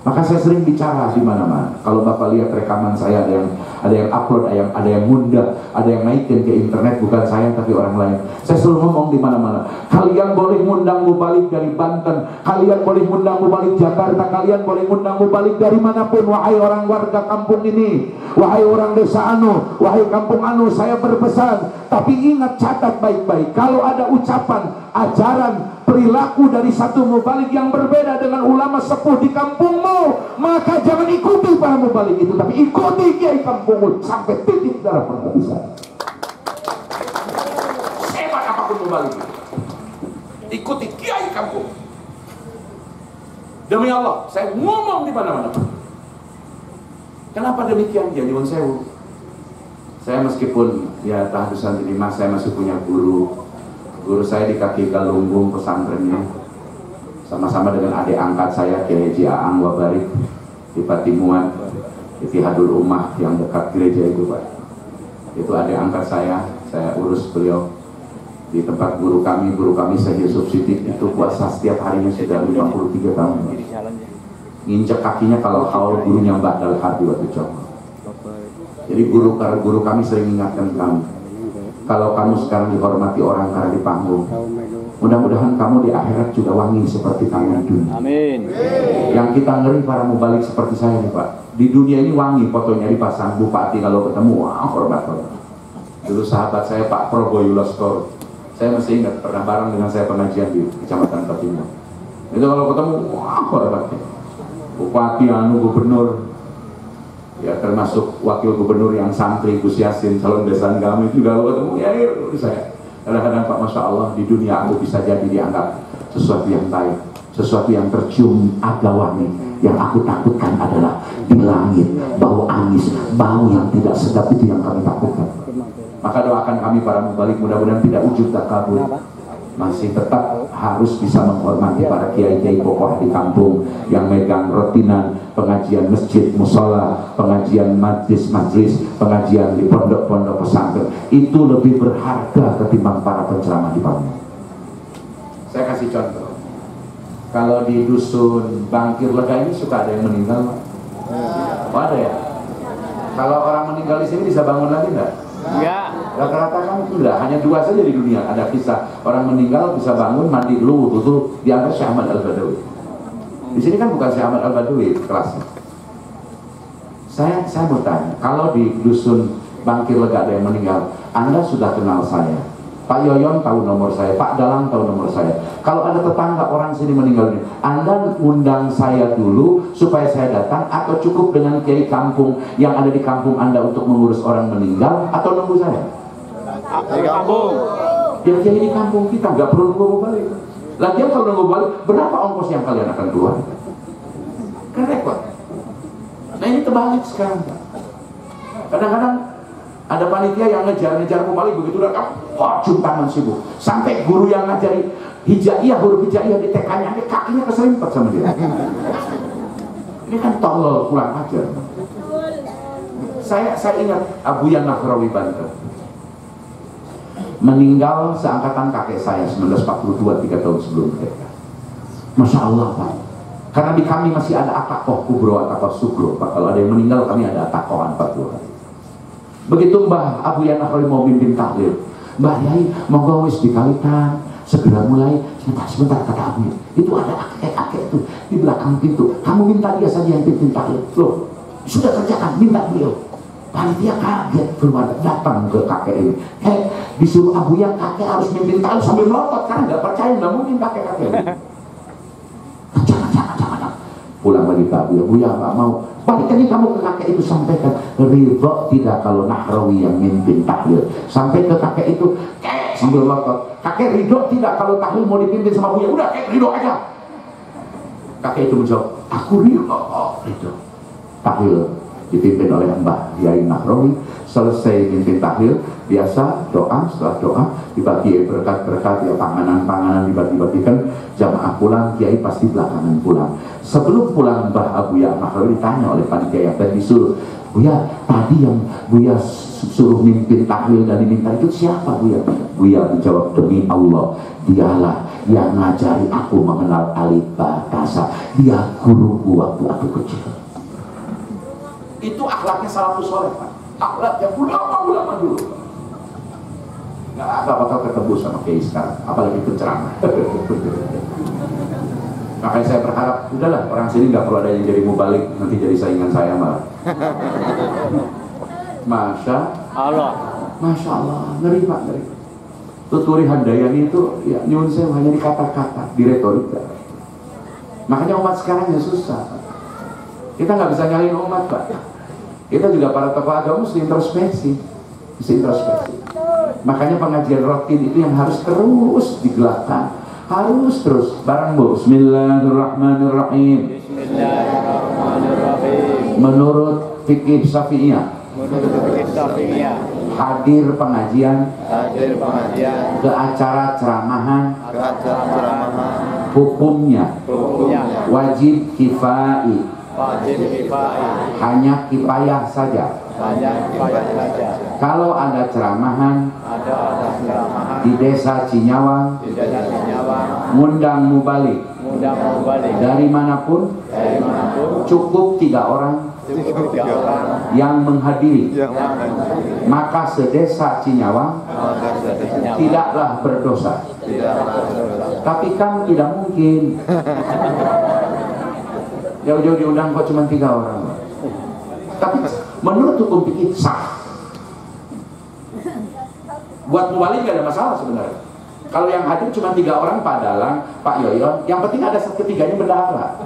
Maka saya sering bicara di mana-mana. Kalau Bapak lihat rekaman saya, ada yang upload, ada yang ngunda, ada yang naikin ke internet, bukan saya tapi orang lain. Saya selalu ngomong di mana-mana. Kalian boleh ngundang mubalik dari Banten, kalian boleh ngundang mubalik Jakarta, kalian boleh ngundang mubalik dari manapun. Wahai orang warga kampung ini, wahai orang desa Anu, wahai kampung Anu, saya berpesan. Tapi ingat, catat baik-baik. Kalau ada ucapan, ajaran, perilaku dari satu mubalik yang berbeda dengan ulama sepuh di kampungmu, maka jangan ikuti para mubalik itu, tapi ikuti kiai kampungmu sampai titik darah penghabisan. Hebat apapun mubalik itu, ikuti kiai kampung. Demi Allah, saya ngomong di mana-mana. Kenapa demikian? Ya nyuwun sewu. Saya meskipun ya tahadusan ini mas, saya masih punya guru. Guru saya di kaki Galunggung pesantrennya, sama-sama dengan adik angkat saya Kiai Haji Aang Wabarik di Patimuan, di Tihadul Ummah yang dekat gereja itu Pak. Itu adik angkat saya urus beliau di tempat guru kami Syekh Yusuf Siddiq. Itu puasa setiap harinya sudah 53 tahun. Nginjek kakinya kalau haul gurunya Mbak Dal Hadi waktu coba. Jadi guru kami sering mengingatkan kami, kalau kamu sekarang dihormati orang karena di panggung, mudah-mudahan kamu di akhirat juga wangi seperti kamu di dunia.
Amin.
Yang kita ngeri para mubalik seperti saya nih Pak, di dunia ini wangi, fotonya dipasang bupati kalau ketemu, wah hormat. Dulu sahabat saya Pak Probo Yuloskor, saya masih ingat pernah bareng dengan saya pengajian di Kecamatan Patimuan. Itu kalau ketemu, wah hormat. Bupati, gubernur, ya termasuk wakil gubernur yang santri Gus Yasin, calon besan kami itu kalau ketemu ya saya kadang-kadang Pak, Masya Allah, di dunia aku bisa jadi dianggap sesuatu yang baik, sesuatu yang tercium agawangi. Yang aku takutkan adalah di langit bau amis, bau yang tidak sedap, itu yang kami takutkan. Maka doakan kami para mubalik, mudah-mudahan tidak ujub tak kabur, masih tetap harus bisa menghormati para kiai-kiai kokoh di kampung yang megang rutinan pengajian masjid, musola, pengajian majlis-majlis, pengajian di pondok-pondok pesantren. Itu lebih berharga ketimbang para penceramah di panggung. Saya kasih contoh, kalau di dusun Bangkir Lega ini suka ada yang meninggal. Oh, ada ya? Kalau orang meninggal di sini bisa bangun lagi enggak?
Enggak.
Rata-rata kan sudah hanya 2 saja di dunia ada kisah orang meninggal bisa bangun, mandi dulu, itu dianggap Syekh Ahmad Al-Badawi. Di sini kan bukan Syekh Ahmad Al-Badawi kelasnya. Saya mau tanya, kalau di dusun Bangkir Lega ada yang meninggal, Anda sudah kenal saya, Pak Yoyon tahu nomor saya, Pak Dalang tahu nomor saya. Kalau ada tetangga orang sini meninggal, Anda undang saya dulu supaya saya datang, atau cukup dengan kiai kampung yang ada di kampung Anda untuk mengurus orang meninggal, atau nunggu saya?
Di kampung.
Ya kiai di kampung kita nggak perlu nunggu balik. Lagian kalau nunggu balik, berapa ongkos yang kalian akan keluar? Kan repot. Nah ini terbalik sekarang. Kadang-kadang ada panitia yang ngejar mubalik, begitu udah wah cium tangan sibuk, sampai guru yang ngajari hijaiyah, huruf hijaiyah di TK-nya, kakinya keserimpet sama dia. Ini kan tolol, kurang ajar. Saya ingat Abu Yan Nahrawi Banten meninggal seangkatan kakek saya 1942, 3 tahun sebelum mereka. Masya Allah Pak, karena di kami masih ada atakoh kubro, atakoh sugro Pak. Kalau ada yang meninggal kami ada atakohan 40 hari. Begitu Mbah Abu Yanahri mau mimpin tahlil, Mbah Yai monggo wis dikalikan, segera mulai. Sebentar kata Abu, itu ada kakek-kakek itu di belakang pintu, kamu minta dia saja yang pimpin tahlil. Loh, sudah kerjakan, minta beliau. Panitia kaget, belum datang ke kakek ini. Disuruh Abu yang kakek harus mimpin tahlil sambil melotot, karena nggak percaya, nggak mungkin kakek-kakek ini. Jangan. Pulang lagi ke Abu ya nggak mau. Balik lagi kamu ke kakek itu, sampaikan ridho tidak kalau Nahrawi yang mimpin tahlil. Sampai ke kakek itu, kakek sambil melotot, kakek ridho tidak kalau tahlil mau dipimpin sama Buya. Udah kakek ridho aja. Kakek itu menjawab, aku ridho. Tahlil dipimpin oleh Mbah Yai Nahrawi. Selesai mimpin tahlil, biasa doa, setelah doa dibagi berkat-berkat, ya panganan-panganan dibagi-bagikan, jamaah pulang, kiai pasti belakangan pulang. Sebelum pulang Mbah Abu Ya Nahrawi ditanya oleh panitia dan disuruh, Buya tadi yang Buya suruh mimpin tahlil dan diminta itu siapa Buya? Buya menjawab, demi Allah, dialah yang ngajari aku mengenal alif ba ta sa. Dia guruku waktu aku kecil. Itu akhlaknya salafus saleh, Pak. Akhlaknya ulama dulu. Nggak bakal ketemu sama kiai sekarang, apalagi penceramah. Makanya saya berharap, udahlah orang sini nggak perlu ada yang jadi mubalik, nanti jadi saingan saya malah. Masya Allah, ngeri Pak, ngeri. Tuturi Handayani itu, ya nyuwun saya hanya di kata-kata, di retorika. Makanya umat sekarang ya susah. Kita nggak bisa nyalain umat, Pak. Kita juga para tokoh agama mesti introspeksi. Makanya pengajian rutin itu yang harus terus digelarkan, harus terus. Barang Bu, Bismillahirrahmanirrahim. Menurut fikih Syafi'iyah, hadir pengajian ke acara ceramahan, hukumnya wajib kifai. Hanya kifayah saja. Kalau ada ceramahan di desa Cinyawang, ngundang mubalik dari manapun, cukup 3 orang yang menghadiri, maka sedesa Cinyawang tidaklah berdosa. Tapi kan tidak mungkin jauh-jauh diundang kok cuma 3 orang. Tapi menurut hukum fikih sah. Buat mubalik gak ada masalah sebenarnya. Kalau yang hadir cuma 3 orang, Pak Dalang, Pak Yoyon, yang penting ada ketiganya bendahara.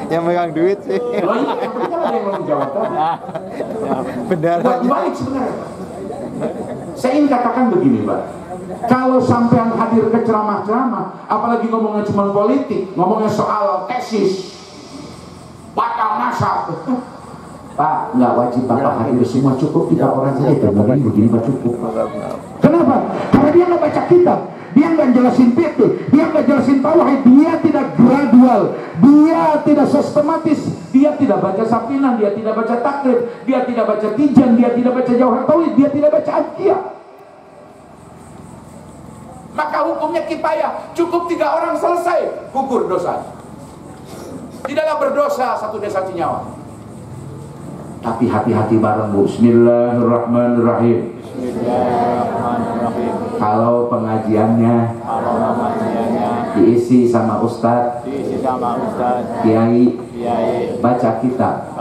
Yang megang duit sih.
Loh iya, yang penting ada yang mau jawab tadi.
Bendahara.
Buat mubalik sebenarnya. Saya ingin katakan begini, Pak. Kalau sampean hadir ke ceramah-ceramah, apalagi ngomongnya cuma politik, ngomongnya soal tesis, batal nasab, Pak, nggak wajib Bapak hadir semua, cukup 3 orang saja. Begini Pak, cukup. Kenapa? Karena dia nggak baca kitab, dia nggak jelasin fikih, dia nggak jelasin tauhid, dia tidak gradual, dia tidak sistematis, dia tidak baca sapinan, dia tidak baca takrib, dia tidak baca tijan, dia tidak baca jauhar tauhid, dia tidak baca adqiyah. Maka hukumnya kifayah, cukup 3 orang selesai, gugur dosa. Tidaklah berdosa satu desa Cinyawang. Tapi hati-hati bareng Bu. Bismillahirrahmanirrahim. Kalau pengajiannya diisi sama ustadz, kiai, baca kitab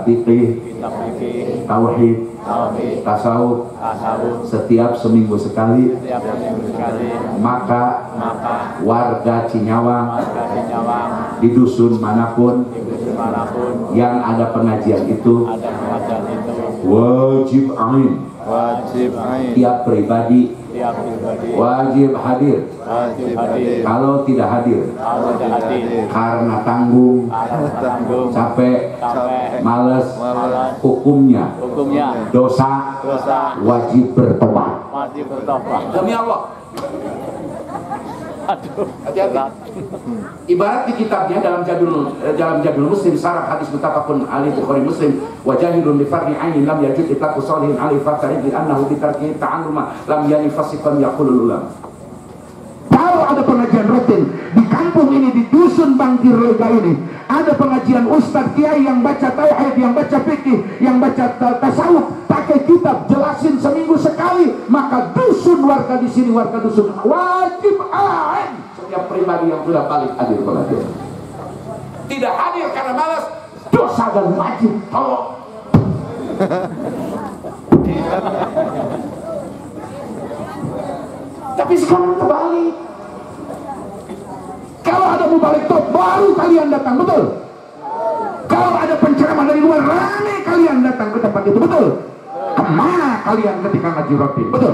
fikih, tauhid, tasawuf, setiap seminggu sekali, maka warga Cinyawang di dusun manapun yang ada pengajian itu wajib ain, tiap pribadi wajib hadir. Kalau tidak hadir karena tanggung, capek, males, hukumnya dosa, wajib bertobat. Demi Allah. Hati-hati. Ibarat di kitabnya dalam jadul Muslim sarah hadis muttafaqun alaihi Bukhari Muslim, wajahidun li fardi ainin lam yajid itlaqu salihin alaihi fatarid li annahu bi tarkihi ta'alluma lam yanifasikan yaqulul ulama. Kalau ada pengajian rutin di kampung ini, di dusun Bangkir Lega ini, Ada pengajian ustadz kiai yang baca tauhid, yang baca fikih, yang baca tasawuf, pakai kitab, jelasin seminggu sekali. Maka dusun warga di sini, warga dusun wajib ain setiap pribadi yang sudah balik hadir pengajian. Tidak hadir karena malas, dosa dan wajib tolong. Tapi sekarang terbalik. Kalau ada mubalik top baru kalian datang, betul? Kalau ada penceramah dari luar rame kalian datang ke tempat itu, betul? Kemana kalian ketika ngaji rutin, betul?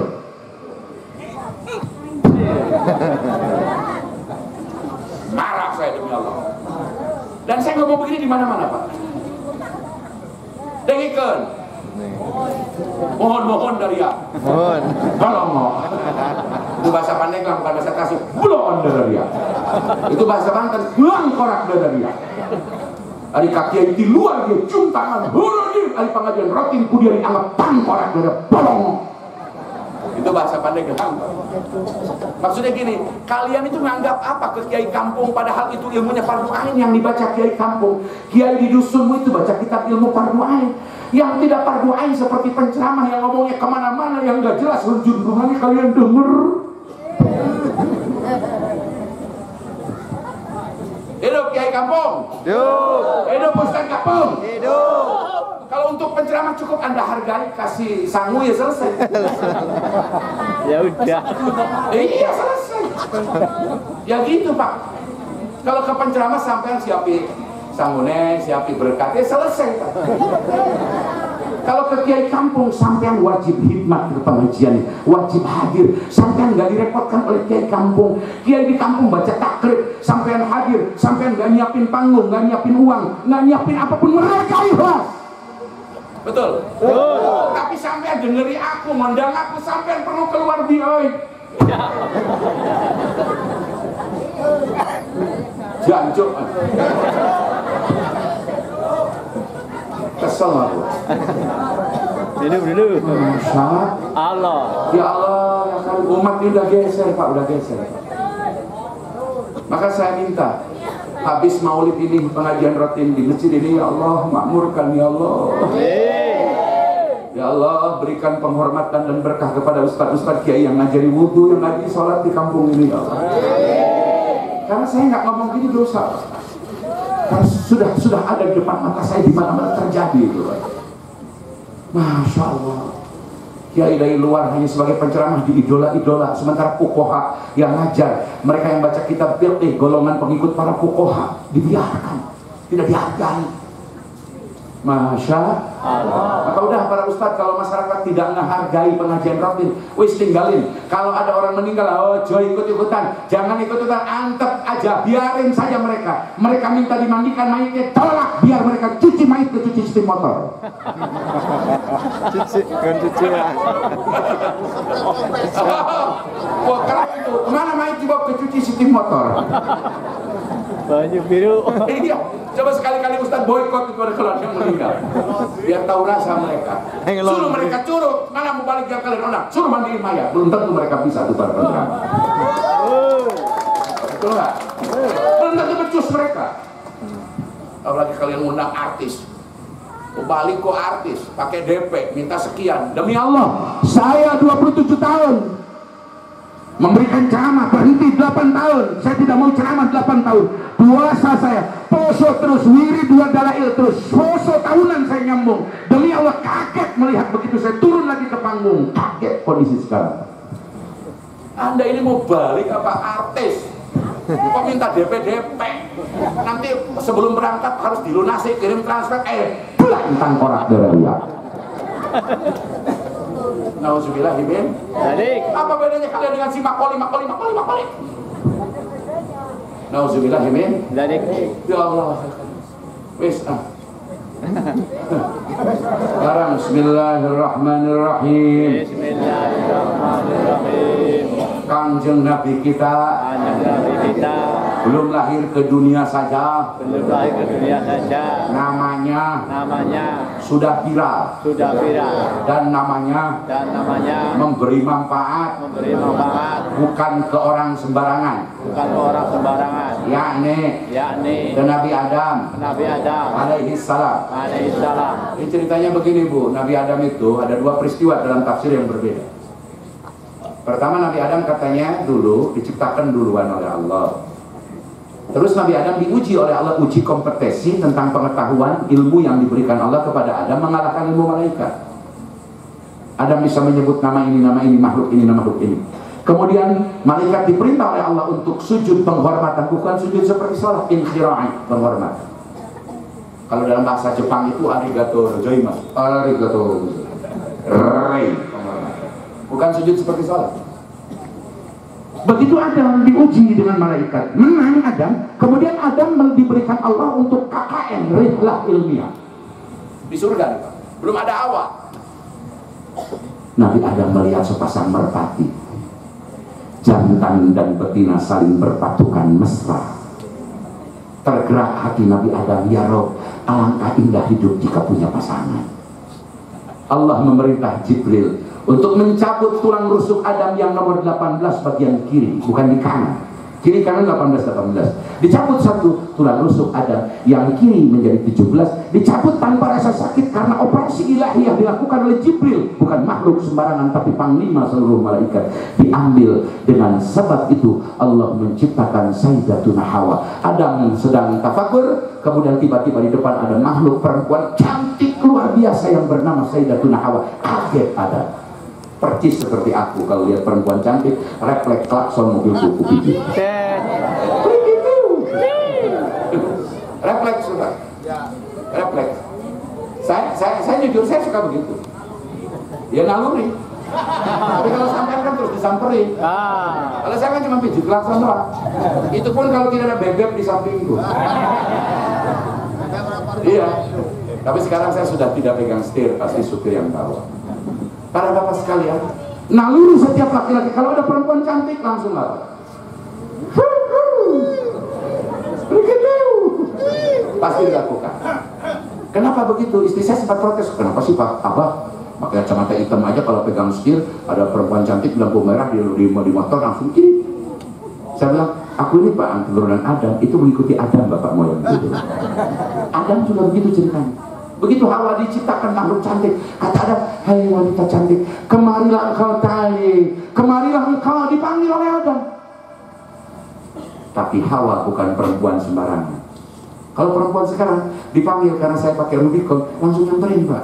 Marah saya demi Allah. Dan saya ngomong begini di mana-mana, Pak. Dengikan. Mohon dari ya. Mohon. Tolong. Itu bahasa Pandeglang, bukan bahasa Tasik. Belum dari ya. Itu bahasa Banten. Hilang korak dari ya. Ari kaki di luar dia cium tangan. Hurudi. Ari pengajian rutin kudiari anggap tangkorak dari bolong. Itu bahasa Pandeglang. Maksudnya gini, kalian itu nganggap apa ke kiai kampung, padahal itu ilmunya fardu ain yang dibaca kiai kampung. Kiai di dusunmu itu baca kitab ilmu fardu ain. Yang tidak fardu ain seperti penceramah yang ngomongnya kemana-mana yang gak jelas junjungannya kalian denger. Hidup kiai kampung. Hidup ustaz kampung. Kalau untuk penceramah cukup Anda hargai, kasih sangu ya selesai.
Ya udah.
Iya selesai. Ya gitu Pak. Kalau ke penceramah sampean siapi sangune, siapi berkatnya selesai Pak. Kalau ke kiai kampung sampean wajib hikmat ke pengajian, wajib hadir. Sampean nggak direpotkan oleh kiai kampung. Kiai di kampung baca takrib, sampean hadir. Sampean nggak nyiapin panggung, nggak nyiapin uang, nggak nyiapin apapun, mereka ikhlas. Betul. Tapi sampean dengeri aku, ngundang aku, sampean perlu keluar biaya. Jancuk. Kesel aku.
Dulu.
Masya
Allah.
Ya Allah, ya kan umat ini udah geser Pak, udah geser. Maka saya minta habis maulid ini, pengajian rutin di masjid ini, ya Allah makmurkan ya Allah. Ya Allah berikan penghormatan dan berkah kepada ustaz-ustaz kiai yang ngajari wudhu, yang ngaji sholat di kampung ini ya Allah. Karena saya nggak ngomong gini dosa. Karena sudah ada di depan mata saya, di mana-mana terjadi itu. Masya Allah. Kiai dari luar hanya sebagai penceramah di idola-idola, sementara fuqaha yang ngajar, mereka yang baca kitab fiqh, golongan pengikut para fuqaha dibiarkan, tidak dihargai. Masya Allah. Maka udah para ustadz, kalau masyarakat tidak menghargai pengajian rutin, wis tinggalin. Kalau ada orang meninggal, oh joy ikut-ikutan, jangan ikut-ikutan, antep aja, biarin saja mereka. Mereka minta dimandikan mayatnya, tolak, biar mereka cuci mayat ke cuci steam motor.
Cuci ya.
Wah keren itu, kemana mayat dibawa ke cuci steam motor?
Baju biru.
Iya, coba sekali-kali Ustadz boykot itu ada keluarga yang meninggal, biar tahu rasa mereka. Suruh mereka curug, mana mau balik ke kalian orang, suruh mandiin mayat, belum tentu mereka bisa tuh para penceramah. Betul nggak? Belum tentu becus mereka. Apalagi kalian undang artis, balik kok artis, pakai DP, minta sekian. Demi Allah, saya 27 tahun memberikan ceramah, berhenti 8 tahun. Saya tidak mau ceramah 8 tahun. Puasa saya, poso terus, wirid 2 dalail terus, poso tahunan saya nyambung. Demi Allah kaget melihat begitu saya turun lagi ke panggung, kaget kondisi sekarang. Anda ini mau balik apa artis? Kok minta DP? Nanti sebelum berangkat harus dilunasi, kirim transfer, tentang korak darah. Nauzubillah min dzalik. Apa bedanya kalian dengan si makoli? Nauzubillah min dzalik. Ya Allah. Wis sekarang bismillahirrahmanirrahim. Bismillahirrahmanirrahim. Kanjeng Nabi kita belum lahir ke dunia saja,
belum lahir ke dunia saja,
namanya sudah viral, dan namanya memberi manfaat, bukan ke orang sembarangan, yakni ke Nabi Adam alaihi salam. Ini ceritanya begini Bu, Nabi Adam itu ada dua peristiwa dalam tafsir yang berbeda. Pertama, Nabi Adam katanya dulu diciptakan duluan oleh Allah. Terus Nabi Adam diuji oleh Allah, uji kompetensi tentang pengetahuan ilmu yang diberikan Allah kepada Adam mengalahkan ilmu malaikat. Adam bisa menyebut nama ini, makhluk ini, nama makhluk ini. Kemudian malaikat diperintah oleh Allah untuk sujud penghormatan, bukan sujud seperti salat, inkhira'i, penghormatan. Kalau dalam bahasa Jepang itu arigato gozaimasu, arigato rei, bukan sujud seperti salat. Begitu Adam diuji dengan malaikat, menang Adam. Kemudian Adam diberikan Allah untuk KKN, rihlah ilmiah di surga. Belum ada awal. Nabi Adam melihat sepasang merpati, jantan dan betina saling berpatukan mesra. Tergerak hati Nabi Adam, ya Rob, alangkah indah hidup jika punya pasangan. Allah memerintah Jibril untuk mencabut tulang rusuk Adam yang nomor 18 bagian kiri, bukan di kanan. Kiri kanan 18. Dicabut satu tulang rusuk Adam yang kiri menjadi 17. Dicabut tanpa rasa sakit karena operasi ilahiyah dilakukan oleh Jibril, bukan makhluk sembarangan tapi panglima seluruh malaikat. Diambil. Dengan sebab itu Allah menciptakan Sayyidatuna Hawa. Adam sedang tafakur, kemudian tiba-tiba di depan ada makhluk perempuan cantik luar biasa yang bernama Sayyidatuna Hawa. Kaget Adam. Percis seperti aku kalau lihat perempuan cantik, refleks klakson mobil kuku pipi. Refleks sudah. Refleks. Saya jujur, saya suka begitu. Ya naluri. Tapi kalau sampai kan terus disamperin. Kalau saya kan cuma pijit klakson doang. Itu pun kalau tidak ada bebek di sampingku. Iya. Tapi sekarang saya sudah tidak pegang setir, pasti supir yang bawa. Para bapak sekalian, naluri setiap laki-laki kalau ada perempuan cantik langsung lari. Pasti dilakukan. Kenapa begitu? Istri saya sempat protes. Kenapa sih Pak Abah pakai kacamata hitam aja kalau pegang setir, ada perempuan cantik lampu merah di motor langsung kiri. Saya bilang, aku ini Pak keturunan Adam, itu mengikuti Adam bapak moyang itu. Adam juga begitu ceritanya. Begitu Hawa diciptakan makhluk cantik, kata Adam, hai wanita cantik, kemarilah engkau tali, kemarilah engkau, dipanggil oleh Adam. Tapi Hawa bukan perempuan sembarangan. Kalau perempuan sekarang dipanggil karena saya pakai Rubicon, langsung nyamperin Pak.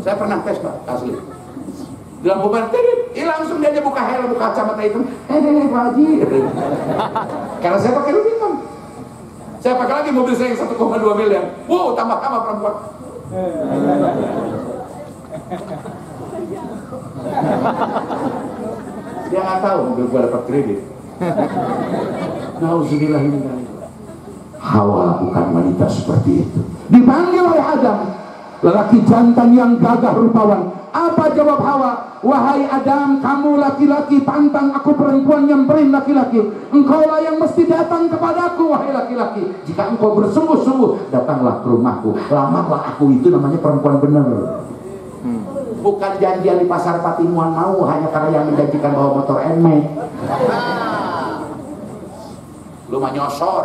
Saya pernah tes Pak, asli. Di lampu merah, langsung dia aja buka helm, buka kacamata hitam, Pak Haji. Karena saya pakai Rubicon. Saya pakai lagi mobil saya yang 1,2 miliar. Wow, tambah-tambah perempuan. Dia nggak tahu mobil gua dapat kredit. Nauzubillah min dzalik. Hawa bukan wanita seperti itu. Dipanggil oleh Adam, lelaki jantan yang gagah rupawan. Apa jawab Hawa? Wahai Adam, kamu laki-laki, pantang aku perempuan nyamperin laki-laki. Engkaulah yang mesti datang kepadaku, wahai laki-laki. Jika engkau bersungguh-sungguh, datanglah ke rumahku. Lamarlah aku, itu namanya perempuan benar. Bukan janjian di pasar Patimuan mau hanya karena yang menjanjikan bawa motor NMAX. Lu mah nyosor.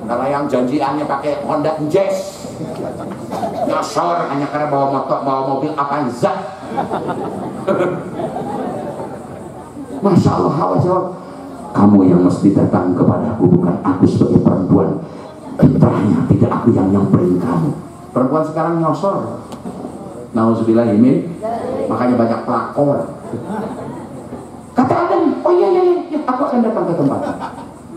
Kalau yang janjiannya pakai Honda Jazz, nyosor hanya karena bawa motor, bawa mobil Avanza. Masya Allah, Hawa jawab, kamu yang mesti datang kepadaku, bukan aku sebagai perempuan. Fitrahnya tidak aku yang nyamperin kamu. Perempuan sekarang nyosor. Nauzubillah min, makanya banyak pelakor. Kata Adam, oh iya, aku akan datang ke tempat.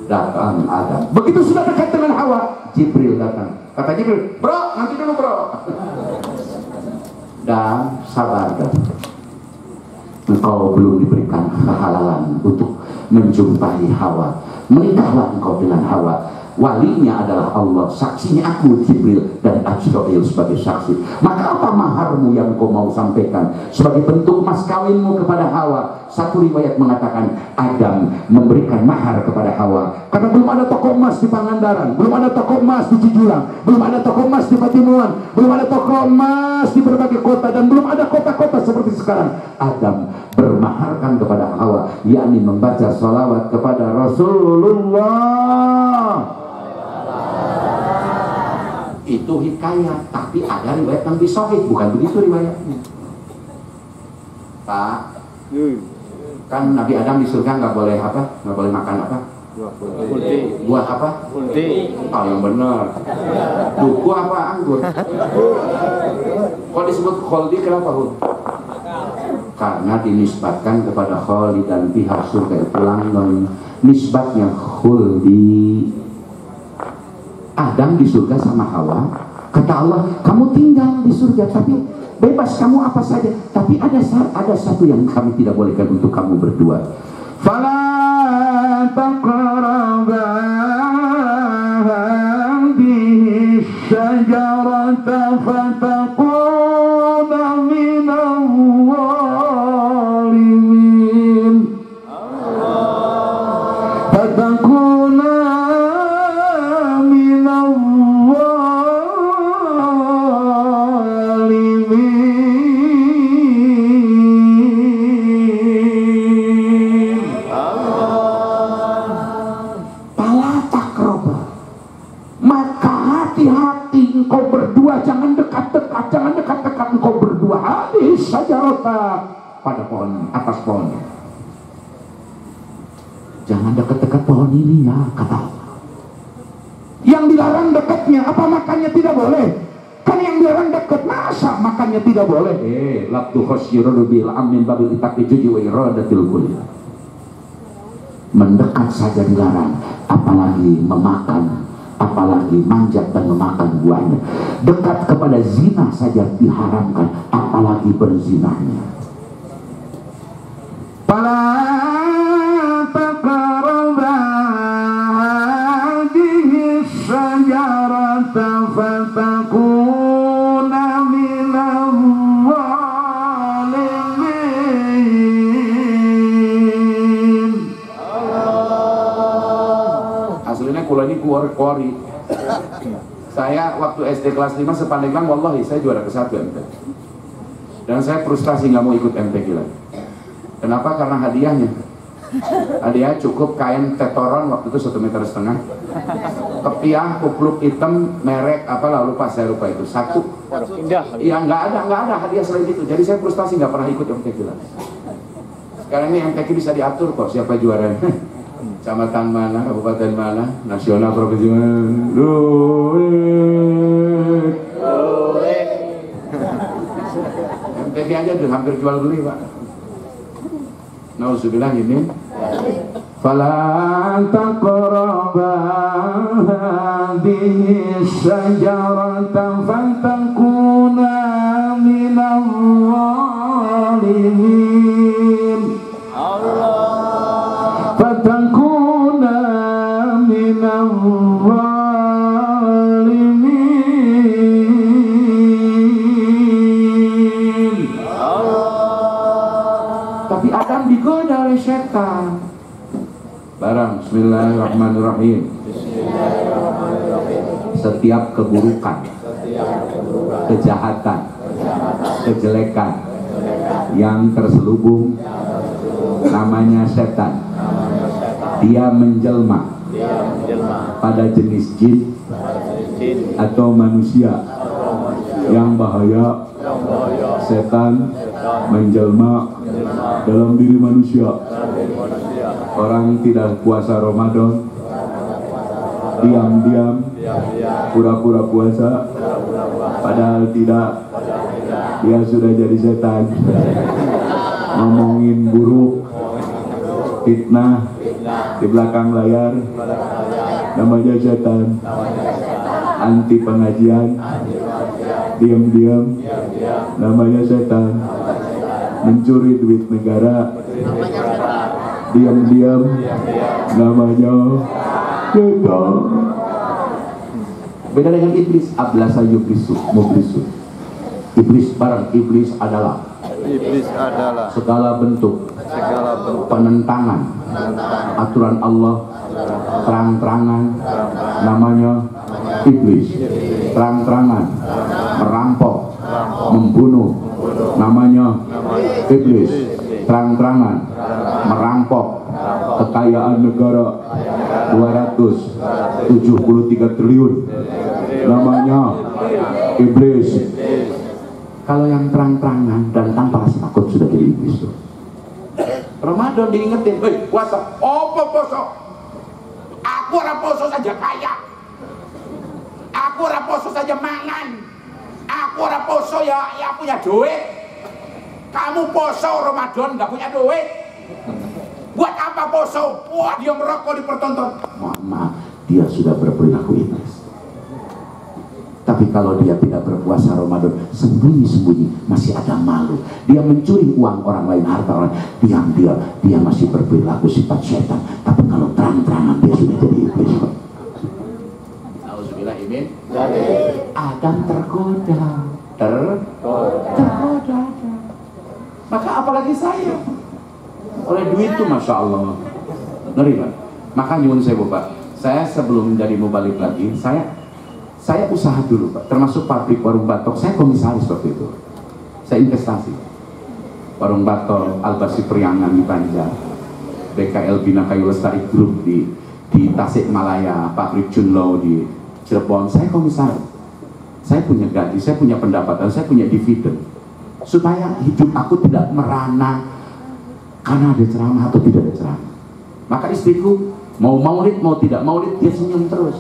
Datang Adam. Begitu sudah dekat dengan Hawa, Jibril datang. Kata Jibril, bro, nanti dulu bro. Dan sabar dan engkau belum diberikan kehalalan untuk menjumpai Hawa. Menikahlah engkau dengan Hawa. Walinya adalah Allah, saksinya aku Jibril dan Ajrail sebagai saksi. Maka apa maharmu yang kau mau sampaikan sebagai bentuk mas kawinmu kepada Hawa? Satu riwayat mengatakan Adam memberikan mahar kepada Hawa karena belum ada toko emas di Pangandaran, belum ada toko emas di Cijulang, belum ada toko emas di Patimuan, belum ada toko emas di berbagai kota, dan belum ada kota-kota seperti sekarang. Adam bermaharkan kepada Hawa, yakni membaca sholawat kepada Rasulullah. Itu hikayat, tapi ada riwayat yang sahih, bukan begitu riwayatnya. Pak, kan Nabi Adam di surga nggak boleh apa? Nggak boleh makan apa? Buah apa? Oh, yang benar. Duku apa? Anggur. Kok disebut kholdi kenapa, Hud? Karena dinisbatkan kepada Khalid dan pihak surga itu langgeng. Nisbatnya khuldi. Adam di surga sama Hawa, kata Allah, kamu tinggal di surga tapi bebas kamu apa saja, tapi ada satu yang kami tidak bolehkan untuk kamu berdua. Fala taqraba hadhihi syajarata fatakuna minal zalimin. Fatakuna minal jangan dekat-dekat engkau berdua hadis sajarata pada pohon, atas pohon. Jangan dekat-dekat pohon ini ya, kata Allah. Yang dilarang dekatnya, apa makannya tidak boleh? Kan yang dilarang dekat, masa makannya tidak boleh? Labdu khasyirul bil amin babil itaqi juji wa iradatil kulli. Mendekat saja dilarang, apalagi memakan, apalagi manjat dan memakan buahnya. Dekat kepada zina saja diharamkan, apalagi berzinanya. Fala taqraba hadhihi syajarata fatakuna minal zalimin. Aslinya kula ini kuari. Saya waktu SD kelas 5 sepandeglang, wallahi saya juara ke-1 MTQ. Dan saya frustasi nggak mau ikut MTQ lagi. Kenapa? Karena hadiahnya. Hadiah cukup kain tetoron waktu itu 1,5 meter. Kepiah, kupluk hitam, merek apa lah, lupa itu. Satu. Iya, nggak ada hadiah selain itu. Jadi saya frustasi nggak pernah ikut MTQ lagi. Sekarang ini MTQ bisa diatur kok siapa juaranya. Kecamatan mana, kabupaten mana, nasional, provinsi mana. MTQ aja tuh hampir jual beli, Pak. Nauzubillah ini. Fala taqraba hadhihi syajarata fatakuna minal zalimin. Fatakuna minal zalimin. Tapi Adam digoda oleh setan. Barang Bismillahirrahmanirrahim. Setiap keburukan, kejahatan, kejelekan yang terselubung namanya setan. Dia menjelma pada jenis jin atau manusia yang bahaya. Setan menjelma dalam diri manusia. Orang tidak puasa Ramadan, diam-diam pura-pura puasa, padahal tidak. Dia sudah jadi setan. Ngomongin buruk, fitnah di belakang layar, namanya setan. Anti pengajian, diam-diam, namanya setan. Mencuri duit negara, diam-diam, namanya setan. Beda dengan iblis, ablasa yublisu, mublisu. Iblis adalah segala bentuk penentangan aturan Allah, terang-terangan namanya iblis, terang-terangan merampok, membunuh namanya iblis, terang-terangan merampok kekayaan negara 273 triliun namanya iblis. Kalau yang terang-terangan dan tanpa rasa takut sudah jadi iblis tuh. Ramadan diingetin, puasa, apa poso? Aku ora poso saja kaya. Aku ora poso saja mangan. Aku ora poso ya punya duit. Kamu poso Ramadan nggak punya duit. Buat apa poso? Wah, dia merokok dipertonton. Maaf, dia sudah berperilaku iblis. Tapi kalau dia tidak berpuasa Ramadan, sembunyi-sembunyi masih ada malu. Dia mencuri uang orang lain, harta orang, diam dia masih berperilaku sifat setan. Tapi kalau terang-terangan dia sudah jadi iblis. Nauzubillah imin. Adam tergoda. Tergoda. Maka apalagi saya. Oleh duit itu Masya Allah ngeri Pak. Maka nyuwun saya Bapak, saya sebelum jadi mubalik lagi, saya usaha dulu Pak, termasuk pabrik warung batok. Saya komisaris waktu itu, saya investasi warung batok Albasi Priangan di Banjar, BKL Bina Kayu Lestari Group di Tasikmalaya, pabrik Chunlo di Cirebon. Saya komisaris, saya punya gaji, saya punya pendapatan, saya punya dividen, supaya hidup aku tidak merana karena ada ceramah atau tidak ada ceramah. Maka istriku mau maulid mau tidak maulid dia senyum terus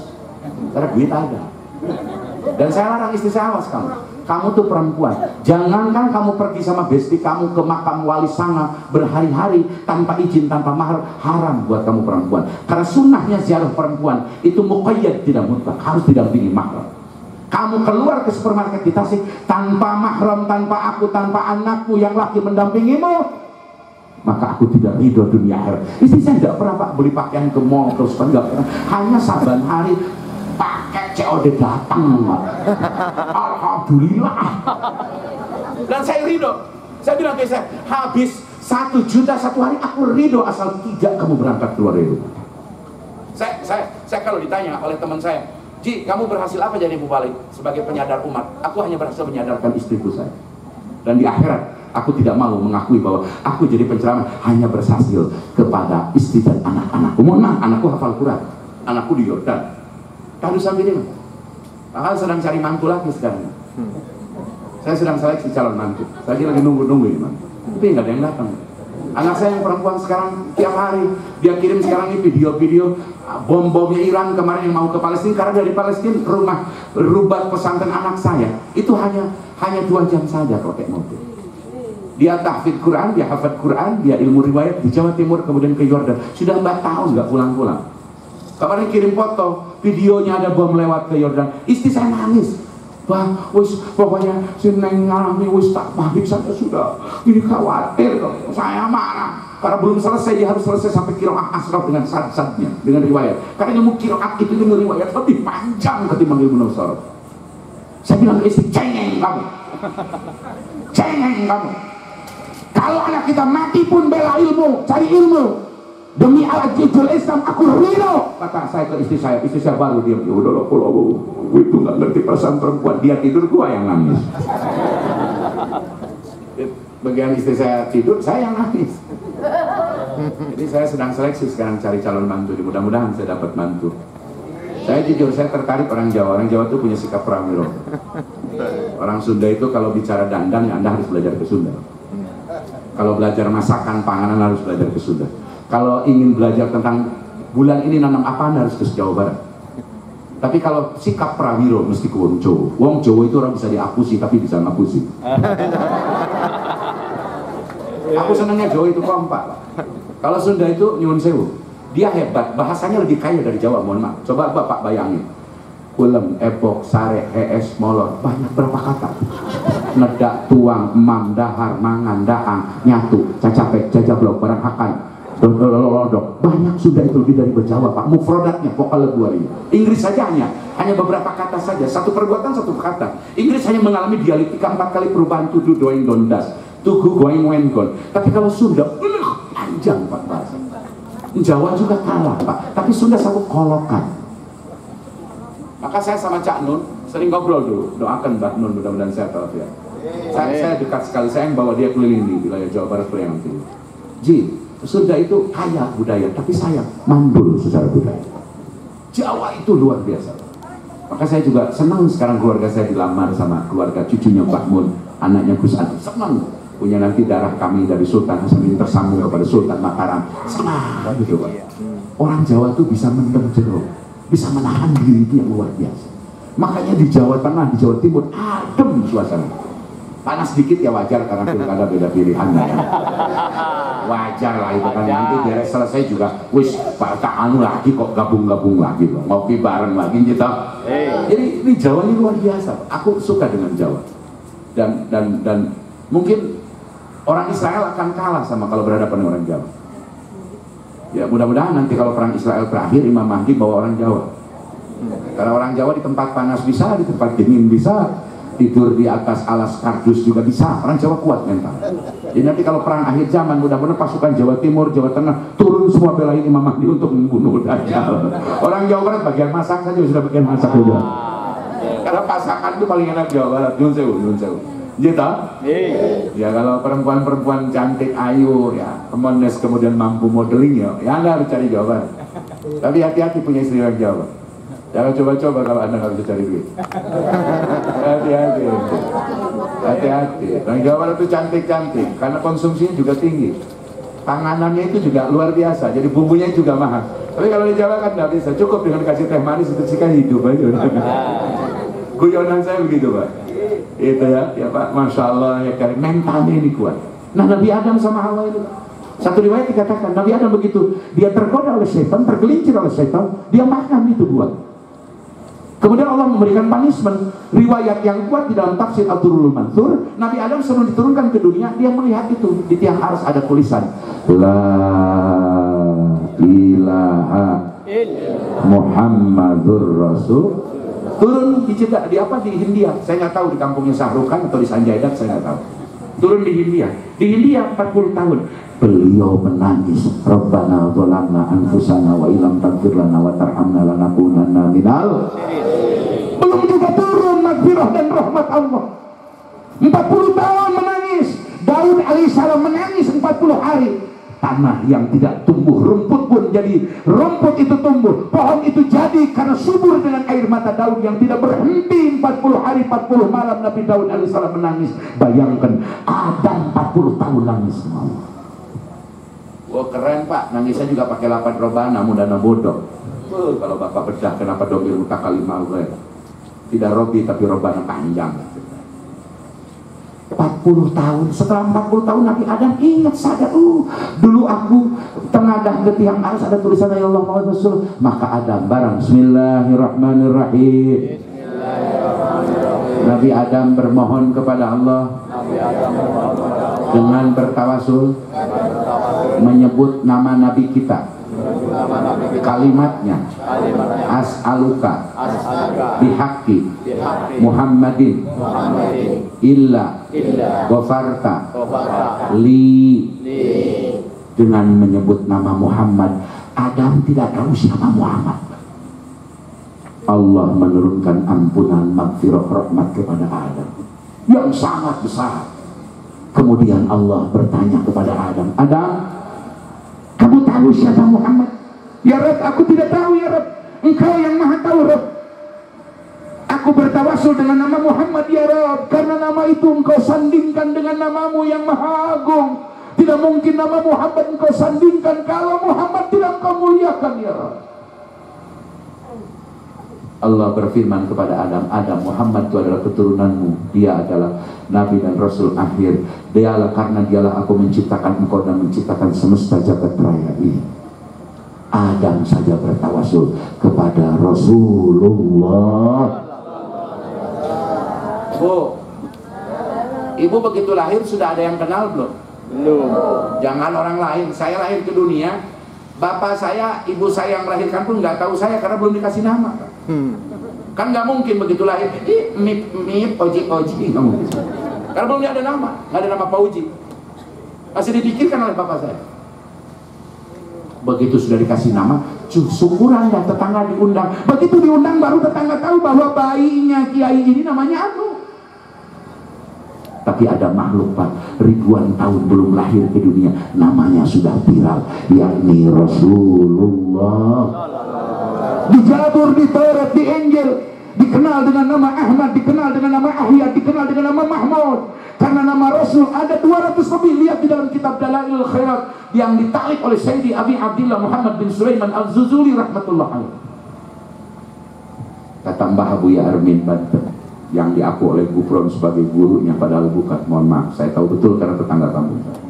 karena duit ada. Dan saya larang istri saya, awas kamu tuh perempuan, jangankan kamu pergi sama besti kamu ke makam wali sanga berhari-hari tanpa izin, tanpa mahar, haram buat kamu perempuan. Karena sunnahnya ziarah perempuan itu muqayyad, tidak mutlak, harus didampingi mahram. Kamu keluar ke supermarket di Tasik tanpa mahram, tanpa aku, tanpa anakku yang laki mendampingimu, maka aku tidak ridho dunia akhirat. Istri saya tidak pernah Pak beli pakaian ke mall terus, enggak pernah. Hanya saban hari pakai COD datang Pak. Alhamdulillah. Dan saya ridho. Saya bilang ke saya, habis 1 juta satu hari aku ridho asal tidak kamu berangkat keluar dari rumah. Saya kalau ditanya oleh teman saya, Ji, kamu berhasil apa jadi mubalik sebagai penyadar umat? Aku hanya berhasil menyadarkan istriku saya. Dan di akhirat aku tidak malu mengakui bahwa aku jadi penceramah hanya berhasil kepada istri dan anak-anakku. Mohon maaf, anakku hafal Quran, anakku di Yordan. Kalau sampai ini, Pak sedang cari mantu lagi sekarang. Saya sedang seleksi calon mantu. Saya lagi nunggu ini mantu. Tapi nggak ada yang datang. Anak saya yang perempuan sekarang tiap hari dia kirim sekarang ini video-video bom-bomnya Iran kemarin yang mau ke Palestina. Karena dari Palestina rumah rubat pesantren anak saya itu hanya 2 jam saja kalau pakai mobil. Dia tahfidz Quran, dia hafad Quran, dia ilmu riwayat di Jawa Timur, kemudian ke Yordan. Sudah 4 tahun nggak pulang-pulang. Kemarin kirim foto, videonya ada bom lewat ke Yordan. Istri saya nangis. Bang, pokoknya si Neng ngalami tak pahit saja sudah. Ini khawatir kok. Saya marah. Karena belum selesai, dia harus selesai sampai qiraah asraf dengan sad-sadnya, dengan riwayat. Karena ilmu qiraat itu ilmu riwayat lebih panjang ketimbang ilmu nafsar. Saya bilang ke istri, cengeng kamu. Cengeng kamu. Kalau anak kita mati pun bela ilmu, cari ilmu. Demi al-jidul Islam aku ridho. Kata saya ke istri saya baru diam. Ya udahlah, kalau itu nggak ngerti perasaan perempuan, dia tidur gua yang nangis. Bagian istri saya tidur, saya yang nangis. Jadi saya sedang seleksi sekarang cari calon mantu. Mudah-mudahan saya dapat mantu. Saya jujur, saya tertarik orang Jawa. Orang Jawa itu punya sikap prawiro. Orang Sunda itu kalau bicara dandan, ya Anda harus belajar ke Sunda. Kalau belajar masakan, panganan harus belajar ke Sunda. Kalau ingin belajar tentang bulan ini nanam apa, Anda harus ke Jawa Barat. Tapi kalau sikap prawiro mesti ke wong Jawa. Wong Jawa itu orang bisa diapusi tapi bisa ngapusi. Aku senangnya Jawa itu kompak. Kalau Sunda itu nyuwun sewu. Dia hebat, bahasanya lebih kaya dari Jawa, mohon maaf. Coba Bapak bayangin. Kulem, epok, sare, hees, molor, banyak berapa kata? Nedak, tuang, emam, dahar, mangan, daang, nyatu, cacapek, jajablok, barang hakan, dodololodok. Banyak sudah itu lebih dari berjawa Pak. Mufrodatnya, vokal lebuari. Inggris saja hanya beberapa kata saja. Satu perbuatan, satu kata. Inggris hanya mengalami dialektika 4 kali perubahan tuduh, doing, dondas. Tugu, going, when, gone. Tapi kalau Sunda, panjang Pak bahasa. Jawa juga kalah Pak, tapi Sunda selalu kolokan. Maka saya sama Cak Nun sering ngobrol dulu, doakan Mbak Nun mudah-mudahan sehat walafiat. Saya dekat sekali, saya yang bawa dia keliling di wilayah Jawa Barat yang nanti. Ji, Sunda itu kaya budaya, tapi sayang mandul secara budaya. Jawa itu luar biasa. Maka saya juga senang sekarang keluarga saya dilamar sama keluarga cucunya Mbak Mun, anaknya Gus Adi. Senang punya nanti darah kami dari Sultan Hasanuddin tersambung kepada Sultan Mataram. Senang gitu Pak. Orang Jawa itu bisa mendem jeruk, bisa menahan diri itu yang luar biasa. Makanya di Jawa Tengah, di Jawa Timur adem suasana. Panas sedikit ya wajar karena pilkada beda pilihan ya. Wajar lah itu kan, nanti beres selesai juga wis Pak anu lagi kok gabung-gabung lagi loh, ngopi bareng lagi gitu. Jadi ini Jawa ini luar biasa. Aku suka dengan Jawa. Dan mungkin orang Israel akan kalah sama kalau berhadapan dengan orang Jawa. Ya mudah-mudahan nanti kalau perang Israel berakhir Imam Mahdi bawa orang Jawa. Karena orang Jawa di tempat panas bisa, di tempat dingin bisa, tidur di atas alas kardus juga bisa. Orang Jawa kuat mental. Jadi nanti kalau perang akhir zaman mudah-mudahan pasukan Jawa Timur, Jawa Tengah turun semua belain Imam Mahdi untuk membunuh Dajjal. Orang Jawa Barat bagian masak saja sudah bagian masak juga. Karena pasangan itu paling enak Jawa Barat. Nyun sewu. Gitu? Ya kalau perempuan-perempuan cantik ayu ya, kemudian mampu modeling ya Anda harus cari Jawa Barat. Tapi hati-hati punya istri orang Jawa. Jangan coba-coba kalau Anda nggak bisa cari duit. Hati-hati. Orang Jawa Barat itu cantik-cantik karena konsumsinya juga tinggi. Panganannya itu juga luar biasa. Jadi bumbunya juga mahal. Tapi kalau di Jawa kan nggak bisa. Cukup dengan kasih teh manis itu sih kan hidup aja. Guyonan saya begitu Pak. Itu ya Pak. Masya Allah ya kan. Mentalnya ini kuat. Nah Nabi Adam sama Hawa itu. Satu riwayat dikatakan Nabi Adam begitu. Dia tergoda oleh setan, tergelincir oleh setan. Dia makan itu buah. Kemudian Allah memberikan punishment. Riwayat yang kuat di dalam tafsir Ad-Durrul Mansur, Nabi Adam sebelum diturunkan ke dunia, dia melihat itu di tiang arsy ada tulisan La ilaha Muhammadur Rasul. Turun di Jeddah, di apa? Di Hindia. Saya nggak tahu di kampungnya Sahrukan atau di Sanjaidat, saya nggak tahu. Turun di Hindia. Di Hindia 40 tahun. Beliau menangis. Rabbana dzalamna anfusana wa illam taghfir lana wa tarhamna lanakunanna minal. Belum juga turun maghfirah dan rahmat Allah. 40 tahun menangis. Daud alaihissalam menangis 40 hari. Tanah yang tidak tumbuh, rumput pun jadi, rumput itu tumbuh, pohon itu jadi karena subur dengan air mata Daud yang tidak berhenti. 40 hari 40 malam Nabi Daud alaihissalam menangis. Bayangkan Adam 40 tahun nangis. Wah keren Pak, nangisnya juga pakai lapan robana, mudana bodoh. Kalau Bapak bedah kenapa domir mutakalimah gue? Tidak robi tapi robana panjang. 40 tahun, setelah 40 tahun Nabi Adam ingat sadar, dulu aku tengadah ke tiang arsy ada tulisan ya Allah Muhammad Rasul. Maka Adam barang Bismillahirrahmanirrahim. Nabi Adam bermohon kepada Allah dengan bertawasul menyebut nama Nabi kita, kalimatnya as'aluka bihaqqi Muhammadin illa ghafarta li. Dengan menyebut nama Muhammad, Adam tidak tahu siapa Muhammad. Allah menurunkan ampunan, maghfirah, rahmat kepada Adam yang sangat besar. Kemudian Allah bertanya kepada Adam, Adam, kamu tahu siapa Muhammad? Ya Rabb, aku tidak tahu ya Rabb. Engkau yang maha tahu Rabb. Aku bertawasul dengan nama Muhammad ya Rabb, karena nama itu engkau sandingkan dengan namamu yang maha agung. Tidak mungkin nama Muhammad engkau sandingkan kalau Muhammad tidak engkau muliakan ya Rabb. Allah berfirman kepada Adam, Adam, Muhammad itu adalah keturunanmu. Dia adalah Nabi dan Rasul akhir. Dialah, karena dialah aku menciptakan engkau dan menciptakan semesta jagat raya ini. Adam saja bertawasul kepada Rasulullah. Bu, ibu begitu lahir sudah ada yang kenal belum? Belum. Jangan orang lain. Saya lahir ke dunia, bapak saya, ibu saya yang melahirkan pun nggak tahu saya karena belum dikasih nama. Kan nggak mungkin begitu lahir, mip, oji, nggak mungkin. Karena belum ada nama, nggak ada nama Pak Uji. Masih dipikirkan oleh bapak saya. Begitu sudah dikasih nama, syukuran dah tetangga diundang. Begitu diundang baru tetangga tahu bahwa bayinya kiai ini namanya Anu. Tapi ada makhluk Pak, ribuan tahun belum lahir ke dunia, namanya sudah viral, yakni Rasulullah. Di Zabur, di Taurat, di Injil dikenal dengan nama Ahmad, dikenal dengan nama Ahya, dikenal dengan nama Mahmud. Karena nama Rasul ada 200 lebih. Lihat di dalam kitab Dalailul Khairat yang ditarik oleh Sayyidi Abi Abdillah Muhammad bin Sulaiman Al-Zuzuli rahmatullah alaih. Kata Mbah Buya Armin Banten yang diaku oleh Gufron sebagai gurunya, padahal bukan, mohon maaf, saya tahu betul karena tetangga kampung saya.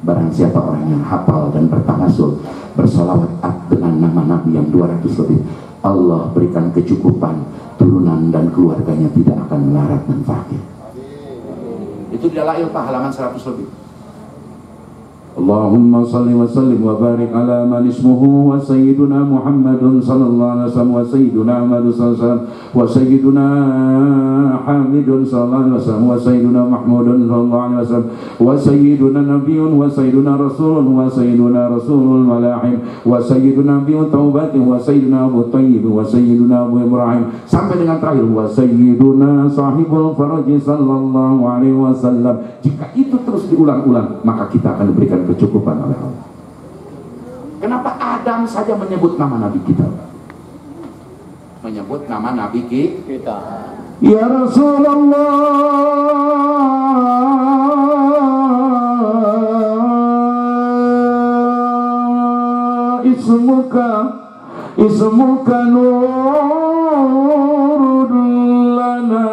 Barang siapa orang yang hafal dan bertawasul bersolawat dengan nama Nabi yang 200 lebih, Allah berikan kecukupan, turunan dan keluarganya tidak akan melarat dan fakir. Itu di Dalail Pak, halaman 100 lebih. Allahumma salli wa sallim wa barik ala man ismuhu wa sayyiduna Muhammadun sallallahu alaihi wasallam wa sayyiduna Ahmadun sallallahu alaihi wasallam wa sayyiduna Hamidun sallallahu alaihi wasallam wa sayyiduna Mahmudun sallallahu alaihi wasallam wa sayyiduna Nabiyyun wa sayyiduna Rasulun wa sayyiduna Rasulul Malahim wa sayyiduna Nabiyyun Taubatin wa sayyiduna Abu Tayyib wa sayyiduna Abu Ibrahim sampai dengan terakhir wa sayyiduna Sahibul Faraj sallallahu alaihi wasallam. Jika itu terus diulang-ulang, maka kita akan diberikan kecukupan oleh Allah. Kenapa Adam saja menyebut nama Nabi kita? Menyebut nama Nabi kita. Ya Rasulullah, ismuka nurun lana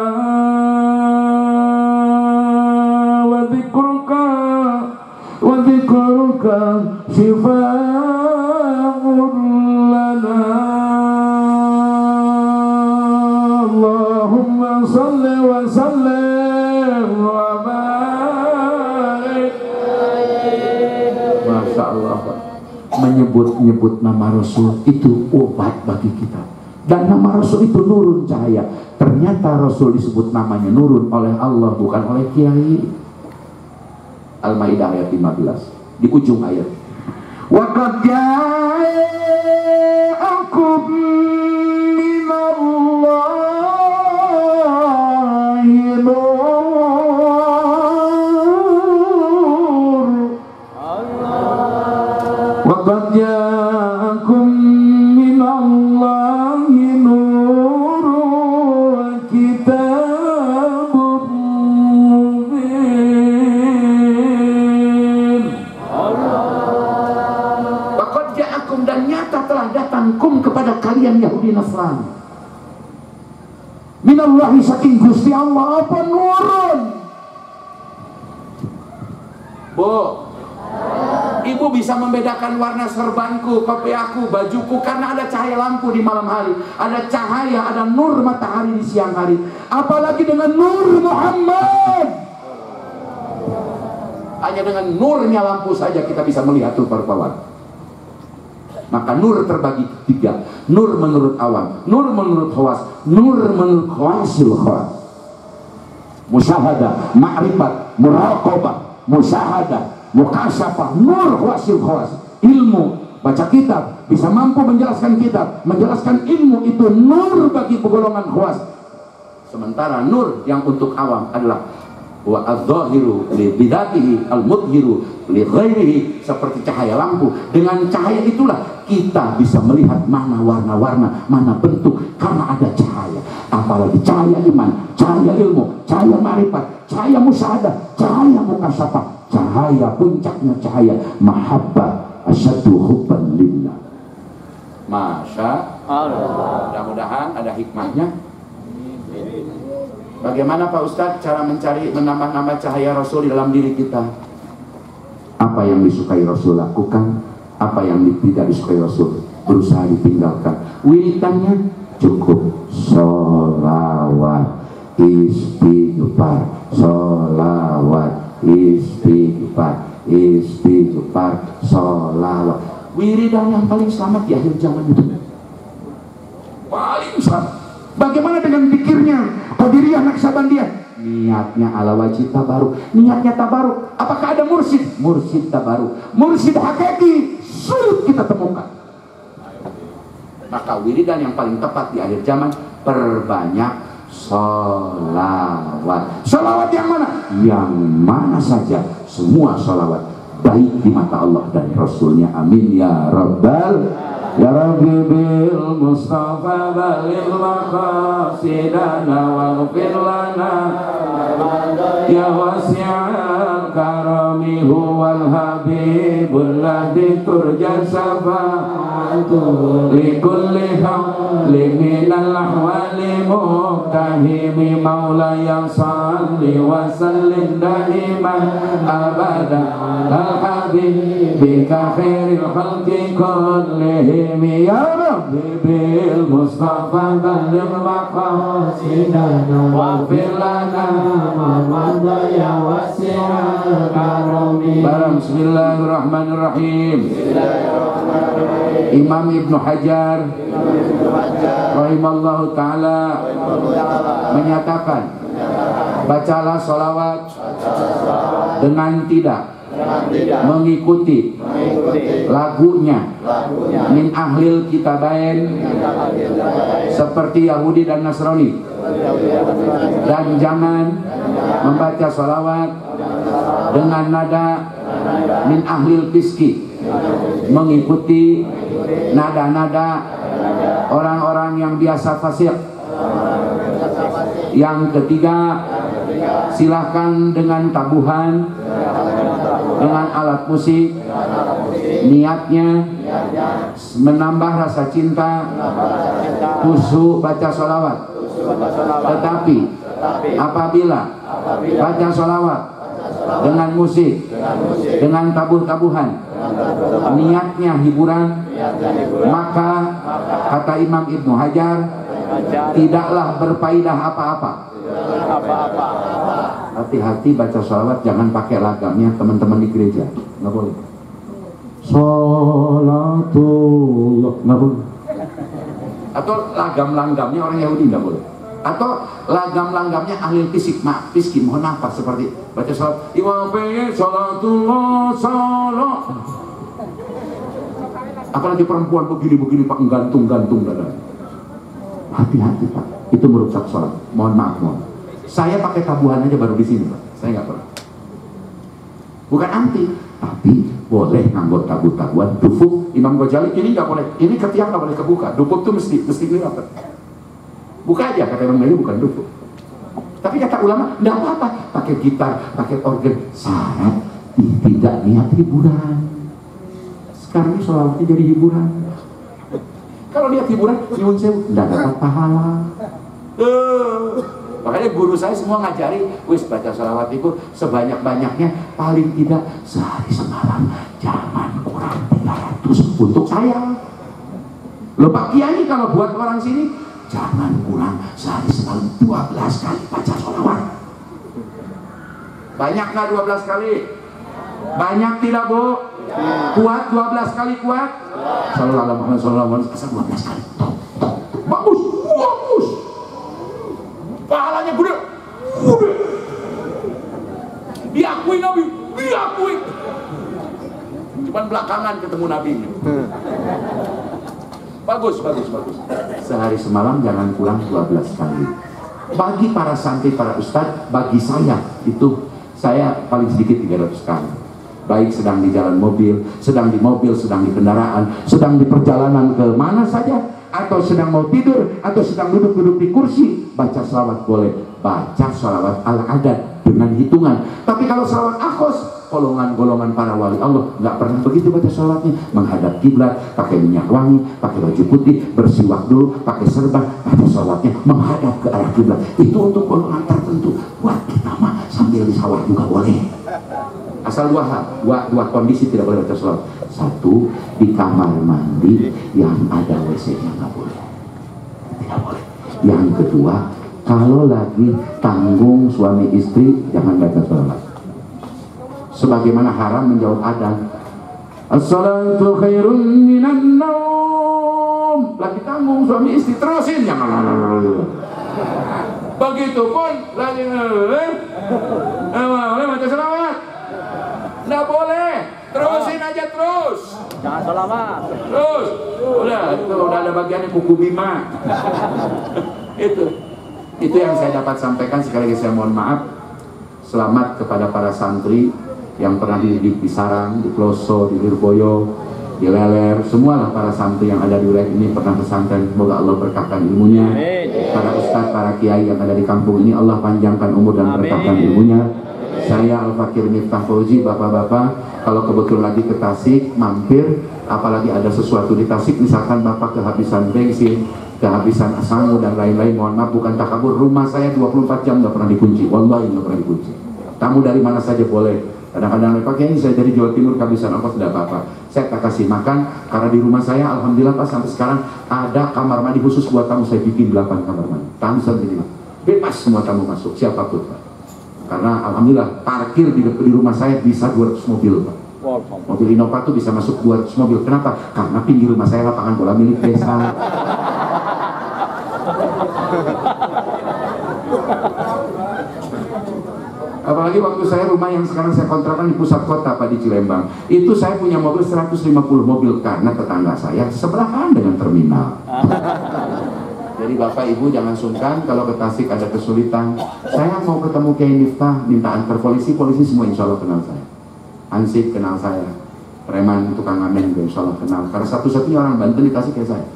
wa dzikruka shifaa'un lana. Allahumma salli wa sallim wa barik. Masya Allah, menyebut-nyebut nama Rasul itu obat bagi kita. Dan nama Rasul itu nurun, cahaya. Ternyata Rasul disebut namanya nurun oleh Allah, bukan oleh kiai. Al-Maidah ayat 15 di ujung ayat. Wa qad ja'akum minallahi nur. Wa qad ja'akum minallahi nur wa kitabun dan nyata telah datang kum kepada kalian Yahudi Nasrani minallahi, saking Gusti Allah, apa nurun. Bu, ibu bisa membedakan warna serbanku, kopiahku, bajuku karena ada cahaya lampu di malam hari, ada cahaya, ada nur matahari di siang hari. Apalagi dengan nur Muhammad. Hanya dengan nurnya lampu saja kita bisa melihat rupa-rupa. Maka nur terbagi tiga. Nur menurut awam, nur menurut khawas, nur menurut khawasil khawas. Musyahadah, ma'rifat, muraqabah, musyahadah, mukasyafah, nur khawasil khawas. Ilmu, baca kitab, bisa mampu menjelaskan kitab, menjelaskan ilmu, itu nur bagi golongan khawas. Sementara nur yang untuk awam adalah wa adz-dzahiru li bidzatihi al-mudhiru li ghairihi, seperti cahaya lampu. Dengan cahaya itulah kita bisa melihat mana warna-warna, mana bentuk, karena ada cahaya. Apalagi cahaya iman, cahaya ilmu, cahaya ma'rifat, cahaya musyahadah, cahaya mukasyafah, cahaya puncaknya cahaya mahabbah, asyaddu hubban lillah. Masya Allah. Mudah-mudahan ada hikmahnya. Bagaimana Pak Ustadz cara mencari menambah-nambah cahaya Rasul di dalam diri kita? Apa yang disukai Rasul lakukan, apa yang tidak disukai Rasul berusaha ditinggalkan. Wiridannya cukup sholawat, istighfar, sholawat, istighfar, istighfar, sholawat. Wiridan yang paling selamat di akhir zaman itu. Paling selamat. Bagaimana dengan pikirnya? Qadiriyah, Naqsabandiyah, niatnya ala wajib tabaruk, niatnya tabaruk. Apakah ada mursyid? Mursyid tabaruk, mursyid hakiki sulit kita temukan. Maka wiridan yang paling tepat di akhir zaman, perbanyak sholawat. Sholawat yang mana? Yang mana saja, semua sholawat baik di mata Allah dan Rasulnya. Amin ya rabbal ya rabbi bil mustafa balil maqasidana waghfir lana ya wasi'al karami huwal habibul ladzi turja safa'atu likulli hawli minal ahwali muqtahimi maulaya salli wa sallim daiman abada al habibika khairil khalqi kullihim ya rabbi bil mustafa balil maqasidana waghfir lana ya wasi'al karami. Bismillahirrahmanirrahim. Imam Ibnu Hajar rahimallahu ta'ala menyatakan, bacalah sholawat dengan tidak mengikuti lagunya min ahlil kitabain seperti Yahudi dan Nasrani, dan jangan membaca sholawat dengan nada min ahlil fiski, mengikuti nada-nada orang-orang yang biasa fasik. Yang ketiga, silahkan dengan tabuhan, dengan alat musik, niatnya menambah rasa cinta, khusyuk baca sholawat. Tetapi apabila baca sholawat dengan musik, dengan tabuh-tabuhan, niatnya hiburan, maka kata Imam Ibnu Hajar, tidaklah berfaedah apa-apa. Hati-hati baca sholawat, jangan pakai lagamnya teman-teman di gereja, nggak boleh. Sholatullah, nggak boleh. Atau lagam-lagamnya orang Yahudi, nggak boleh. Atau lagam-lagamnya ahli fisik, fiski, mohon maaf seperti baca sholawat, imam pengen sholatullah, sholat. Apalagi perempuan begini Pak, gantung dada. Hati-hati Pak, itu merusak sholat. Mohon maaf. Saya pakai tabuhan aja baru di sini Pak, saya nggak pernah. Bukan anti, tapi boleh nganggo tabuhan. Dufuk Imam Ghazali ini nggak boleh, ini ketiak nggak boleh kebuka. Dufuk tuh mesti kelihatan. Buka aja, kata Imam Ghazali, bukan dufuk. Tapi kata ulama, nggak apa-apa, pakai gitar, pakai organ, syarat tidak niat hiburan. Sekarang ini sholawatnya jadi hiburan. Kalau lihat hiburan, nyuwun sewu, nggak dapat pahala. Makanya guru saya semua ngajari, wis baca sholawat itu sebanyak-banyaknya, paling tidak sehari semalam, jangan kurang 300 untuk saya. Loh Pak Kiai, kalau buat orang sini, jangan kurang sehari semalam 12 kali baca sholawat. Banyak nggak 12 kali? Banyak tidak Bu? Kuat 12 kali kuat? Sallallahu alaihi wasallam 12 kali. Bagus. Pahalanya gede. Diakui Nabi, diakui. Cuman belakangan ketemu Nabi. Bagus. Sehari semalam jangan pulang 12 kali. Bagi para santri, para ustadz, bagi saya itu, saya paling sedikit 300 kali. Baik sedang di jalan mobil, sedang di kendaraan, sedang di perjalanan ke mana saja, atau sedang mau tidur, atau sedang duduk di kursi, baca sholawat boleh. Baca sholawat al-adat dengan hitungan. Tapi kalau sholawat akhos, golongan-golongan para wali Allah nggak pernah begitu baca sholawatnya. Menghadap kiblat, pakai minyak wangi, pakai baju putih, bersiwak dulu, pakai serban, baca sholawatnya menghadap ke arah kiblat. Itu untuk golongan tertentu. Buat kita mah sambil di sawah juga boleh. Asal dua kondisi tidak boleh baca sholawat. Satu, di kamar mandi yang ada WC-nya nggak boleh, tidak boleh. Yang kedua, kalau lagi tanggung suami istri, jangan baca sholawat. Sebagaimana haram menjawab adzan. As-salatu khairun minan naum. Lagi tanggung suami istri, terusin jangan. Begitupun lagi baca selawat. Nggak boleh. Terusin aja terus.
Jangan selawat.
Terus. Udah ada bagiannya kuku bima. Itu yang saya dapat sampaikan. Sekali lagi saya mohon maaf. Selamat kepada para santri yang pernah dididik di Sarang, di Ploso, di Lirboyo, di Leler, semualah para santri yang ada di wilayah ini pernah pesantren. Semoga Allah berkahkan ilmunya. Para ustadz, para kiai yang ada di kampung ini, Allah panjangkan umur dan berkahkan ilmunya. Saya Al-Fakir Miftah Fauzi, bapak-bapak, kalau kebetulan lagi ke Tasik, mampir, apalagi ada sesuatu di Tasik, misalkan bapak kehabisan bensin, kehabisan sangu dan lain-lain, mohon maaf, bukan takabur, rumah saya 24 jam nggak pernah dikunci, wallahi nggak pernah dikunci. Tamu dari mana saja boleh. Kadang-kadang Pak Kiai, saya dari Jawa Timur, kehabisan apa, tidak apa-apa, saya tak kasih makan, karena di rumah saya alhamdulillah Pak sampai sekarang ada kamar mandi khusus buat tamu. Saya bikin 8 kamar mandi, tamu sendiri, bebas semua tamu masuk, siapapun Pak. Karena alhamdulillah parkir di rumah saya bisa 200 mobil Pak. Mobil Innova tuh bisa masuk 200 mobil. Kenapa? Karena pinggir rumah saya lapangan bola milik desa. Apalagi waktu saya rumah yang sekarang saya kontrakan di pusat kota Pak, di Cilembang, itu saya punya mobil 150 mobil karena tetangga saya sebelahan dengan terminal. Jadi Bapak Ibu jangan sungkan kalau ke Tasik ada kesulitan. Saya mau ketemu Kiai Miftah, minta antar polisi semua insya Allah kenal saya. Ansip kenal saya, preman tukang ngamen juga insya Allah kenal. Karena satu-satunya orang Banten di Tasik kayak saya.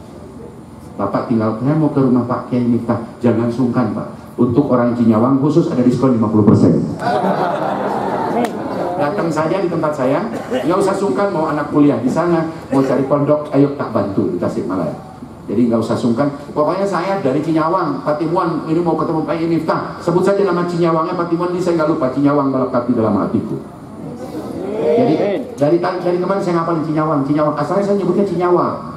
Bapak tinggal, saya mau ke rumah Pak Kiai Miftah, jangan sungkan Pak. Untuk orang Cinyawang khusus ada diskon 50%. Datang saja di tempat saya, nggak usah sungkan mau anak kuliah di sana, mau cari pondok, ayo tak bantu di Tasikmalaya. Jadi nggak usah sungkan. Pokoknya saya dari Cinyawang, Patimuan, ini mau ketemu Pak Miftah, sebut saja nama Cinyawangnya Patimuan, ini saya nggak lupa, Cinyawang melekat di dalam hatiku. Jadi dari kemarin saya ngapalin Cinyawang, asalnya saya nyebutnya Cinyawang.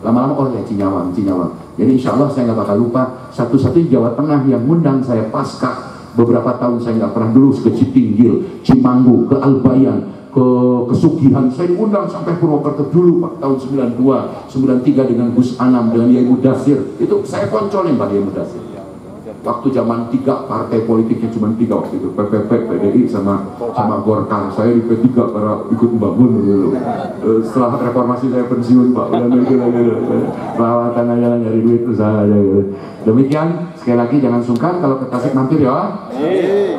Lama-lama oh ya Cinyawang. Jadi insya Allah saya nggak bakal lupa. Satu-satunya Jawa Tengah yang ngundang saya pasca beberapa tahun saya nggak pernah dulu ke Citinggil, Cimanggu, ke Albayan, ke Kesugihan, saya diundang sampai Purwokerto dulu Pak, tahun 92, 93 dengan Gus Anam, dengan Yai Mudasir. Itu saya koncolin Pak Yai Mudasir. Waktu zaman 3 partai politiknya cuma 3 waktu itu, PPP, PDI sama Golkar. Saya di P3 karena ikut membangun dulu. Setelah reformasi saya pensiun Pak, udah perawatan aja lah, nyari duit usaha aja gitu. Demikian, sekali lagi jangan sungkan kalau ke Tasik mampir ya.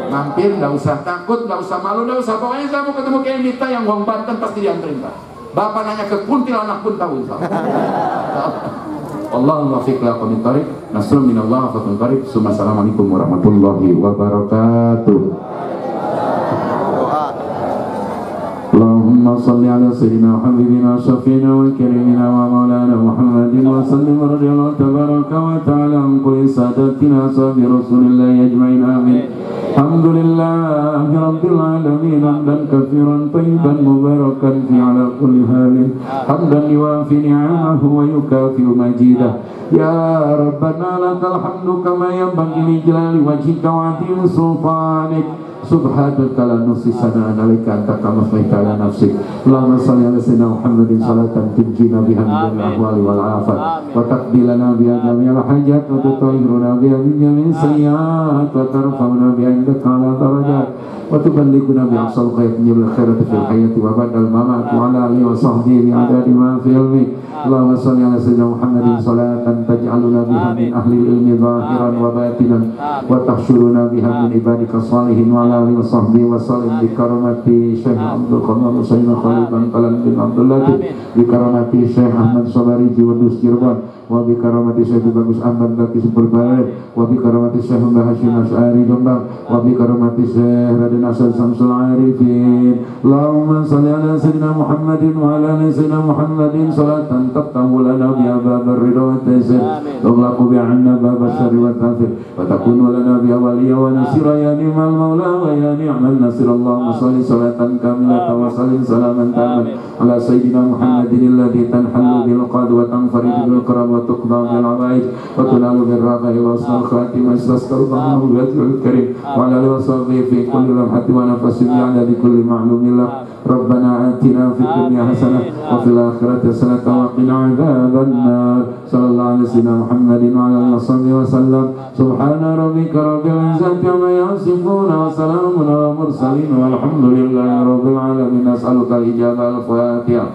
Mampir, nggak usah takut, nggak usah malu, nggak usah. Pokoknya saya mau ketemu Kiai Miftah yang Wong Banten pasti dianterin Pak. Bapak nanya ke Kuntilanak pun tahu insya Allah. Allahumma fiqh laqamin tariq, nasrun minallah fatun tariq. Assalamualaikum warahmatullahi wabarakatuh. Allahumma salli ala sayyidina habibina syafiina wa karimina wa maulana Muhammadin wa sallim radhiyallahu tabaraka wa ta'ala an kulli sadatina ashabi rasulillahi ajma'in amin. Alhamdulillahi rabbil alamin, hamdan katsiran tayyiban mubarakan fi ala kulli halin, hamdan yuwafi ni'amahu wa yukafi'u majidah. Ya Rabbana lakal hamdu kama yanbaghi li jalali wajhika wa 'azimi sultanik. Subhanaka la nuhsi sana'an 'alaika anta kama asnaita 'ala nafsik. Allahumma shalli 'ala sayyidina Muhammadin salatan tunjina biha min al-ahwali wal afat wa taqbilana biha jami'al hajat wa tutahhiruna biha min jami'is sayyi'at wa tarfa'una biha indaka 'ala darajat wa tuballighuna bi aqsal khairati fil hayati wa ba'dal mamat wa 'ala alihi wa sahbihi bi'adadi ma fi ilmi. Allahumma shalli 'ala sayyidina Muhammadin salatan taj'aluna biha min ahli ilmi zahiran wa batinan wa tahsyuruna biha min ibadika salihin wa alihi wa sahbihi wa sallim bi karamati Syekh Abdul Qadir Sayyidina Khalid bin Kalam bin Abdul Latif, bi karamati Syekh Ahmad Sabari Jiwadus Cirebon, wa bi karamati Syekh Bagus Ahmad Baki Superbaret, wa bi karamati Syekh Mbah Hashim Asy'ari Jombang, wa bi karamati Syekh Raden Asad Samsul Arifin. Allahumma shalli ala sayyidina Muhammadin wa ala ali sayyidina Muhammadin salatan taftahu lana biha babar ridha wa taysir, tughlaqu bi'anna babas syarri wa ta'fir, wa takunu lana biha waliya wa nasira ya ni'mal maula wa ya ni'mal nasir. Allahumma shalli salatan kamilatan wa sallim salaman taman ala sayyidina Muhammadin alladhi tanhallu bil qad wa tanfaridu bil karam وتقضى بالعوائج وتنال بالرغائب وحسن الخاتمة استسقى الله بوجهه الكريم وعلى آله وصحبه في كل لمحة ونفس بعدد كل معلوم له. ربنا آتنا في الدنيا حسنة وفي الآخرة حسنة وقنا عذاب النار. صلى الله على سيدنا محمد وعلى آله وصحبه وسلم. سبحان ربك رب العزة عما يصفون وسلام على المرسلين والحمد لله رب العالمين. أسألك الإجابة. الفاتحة.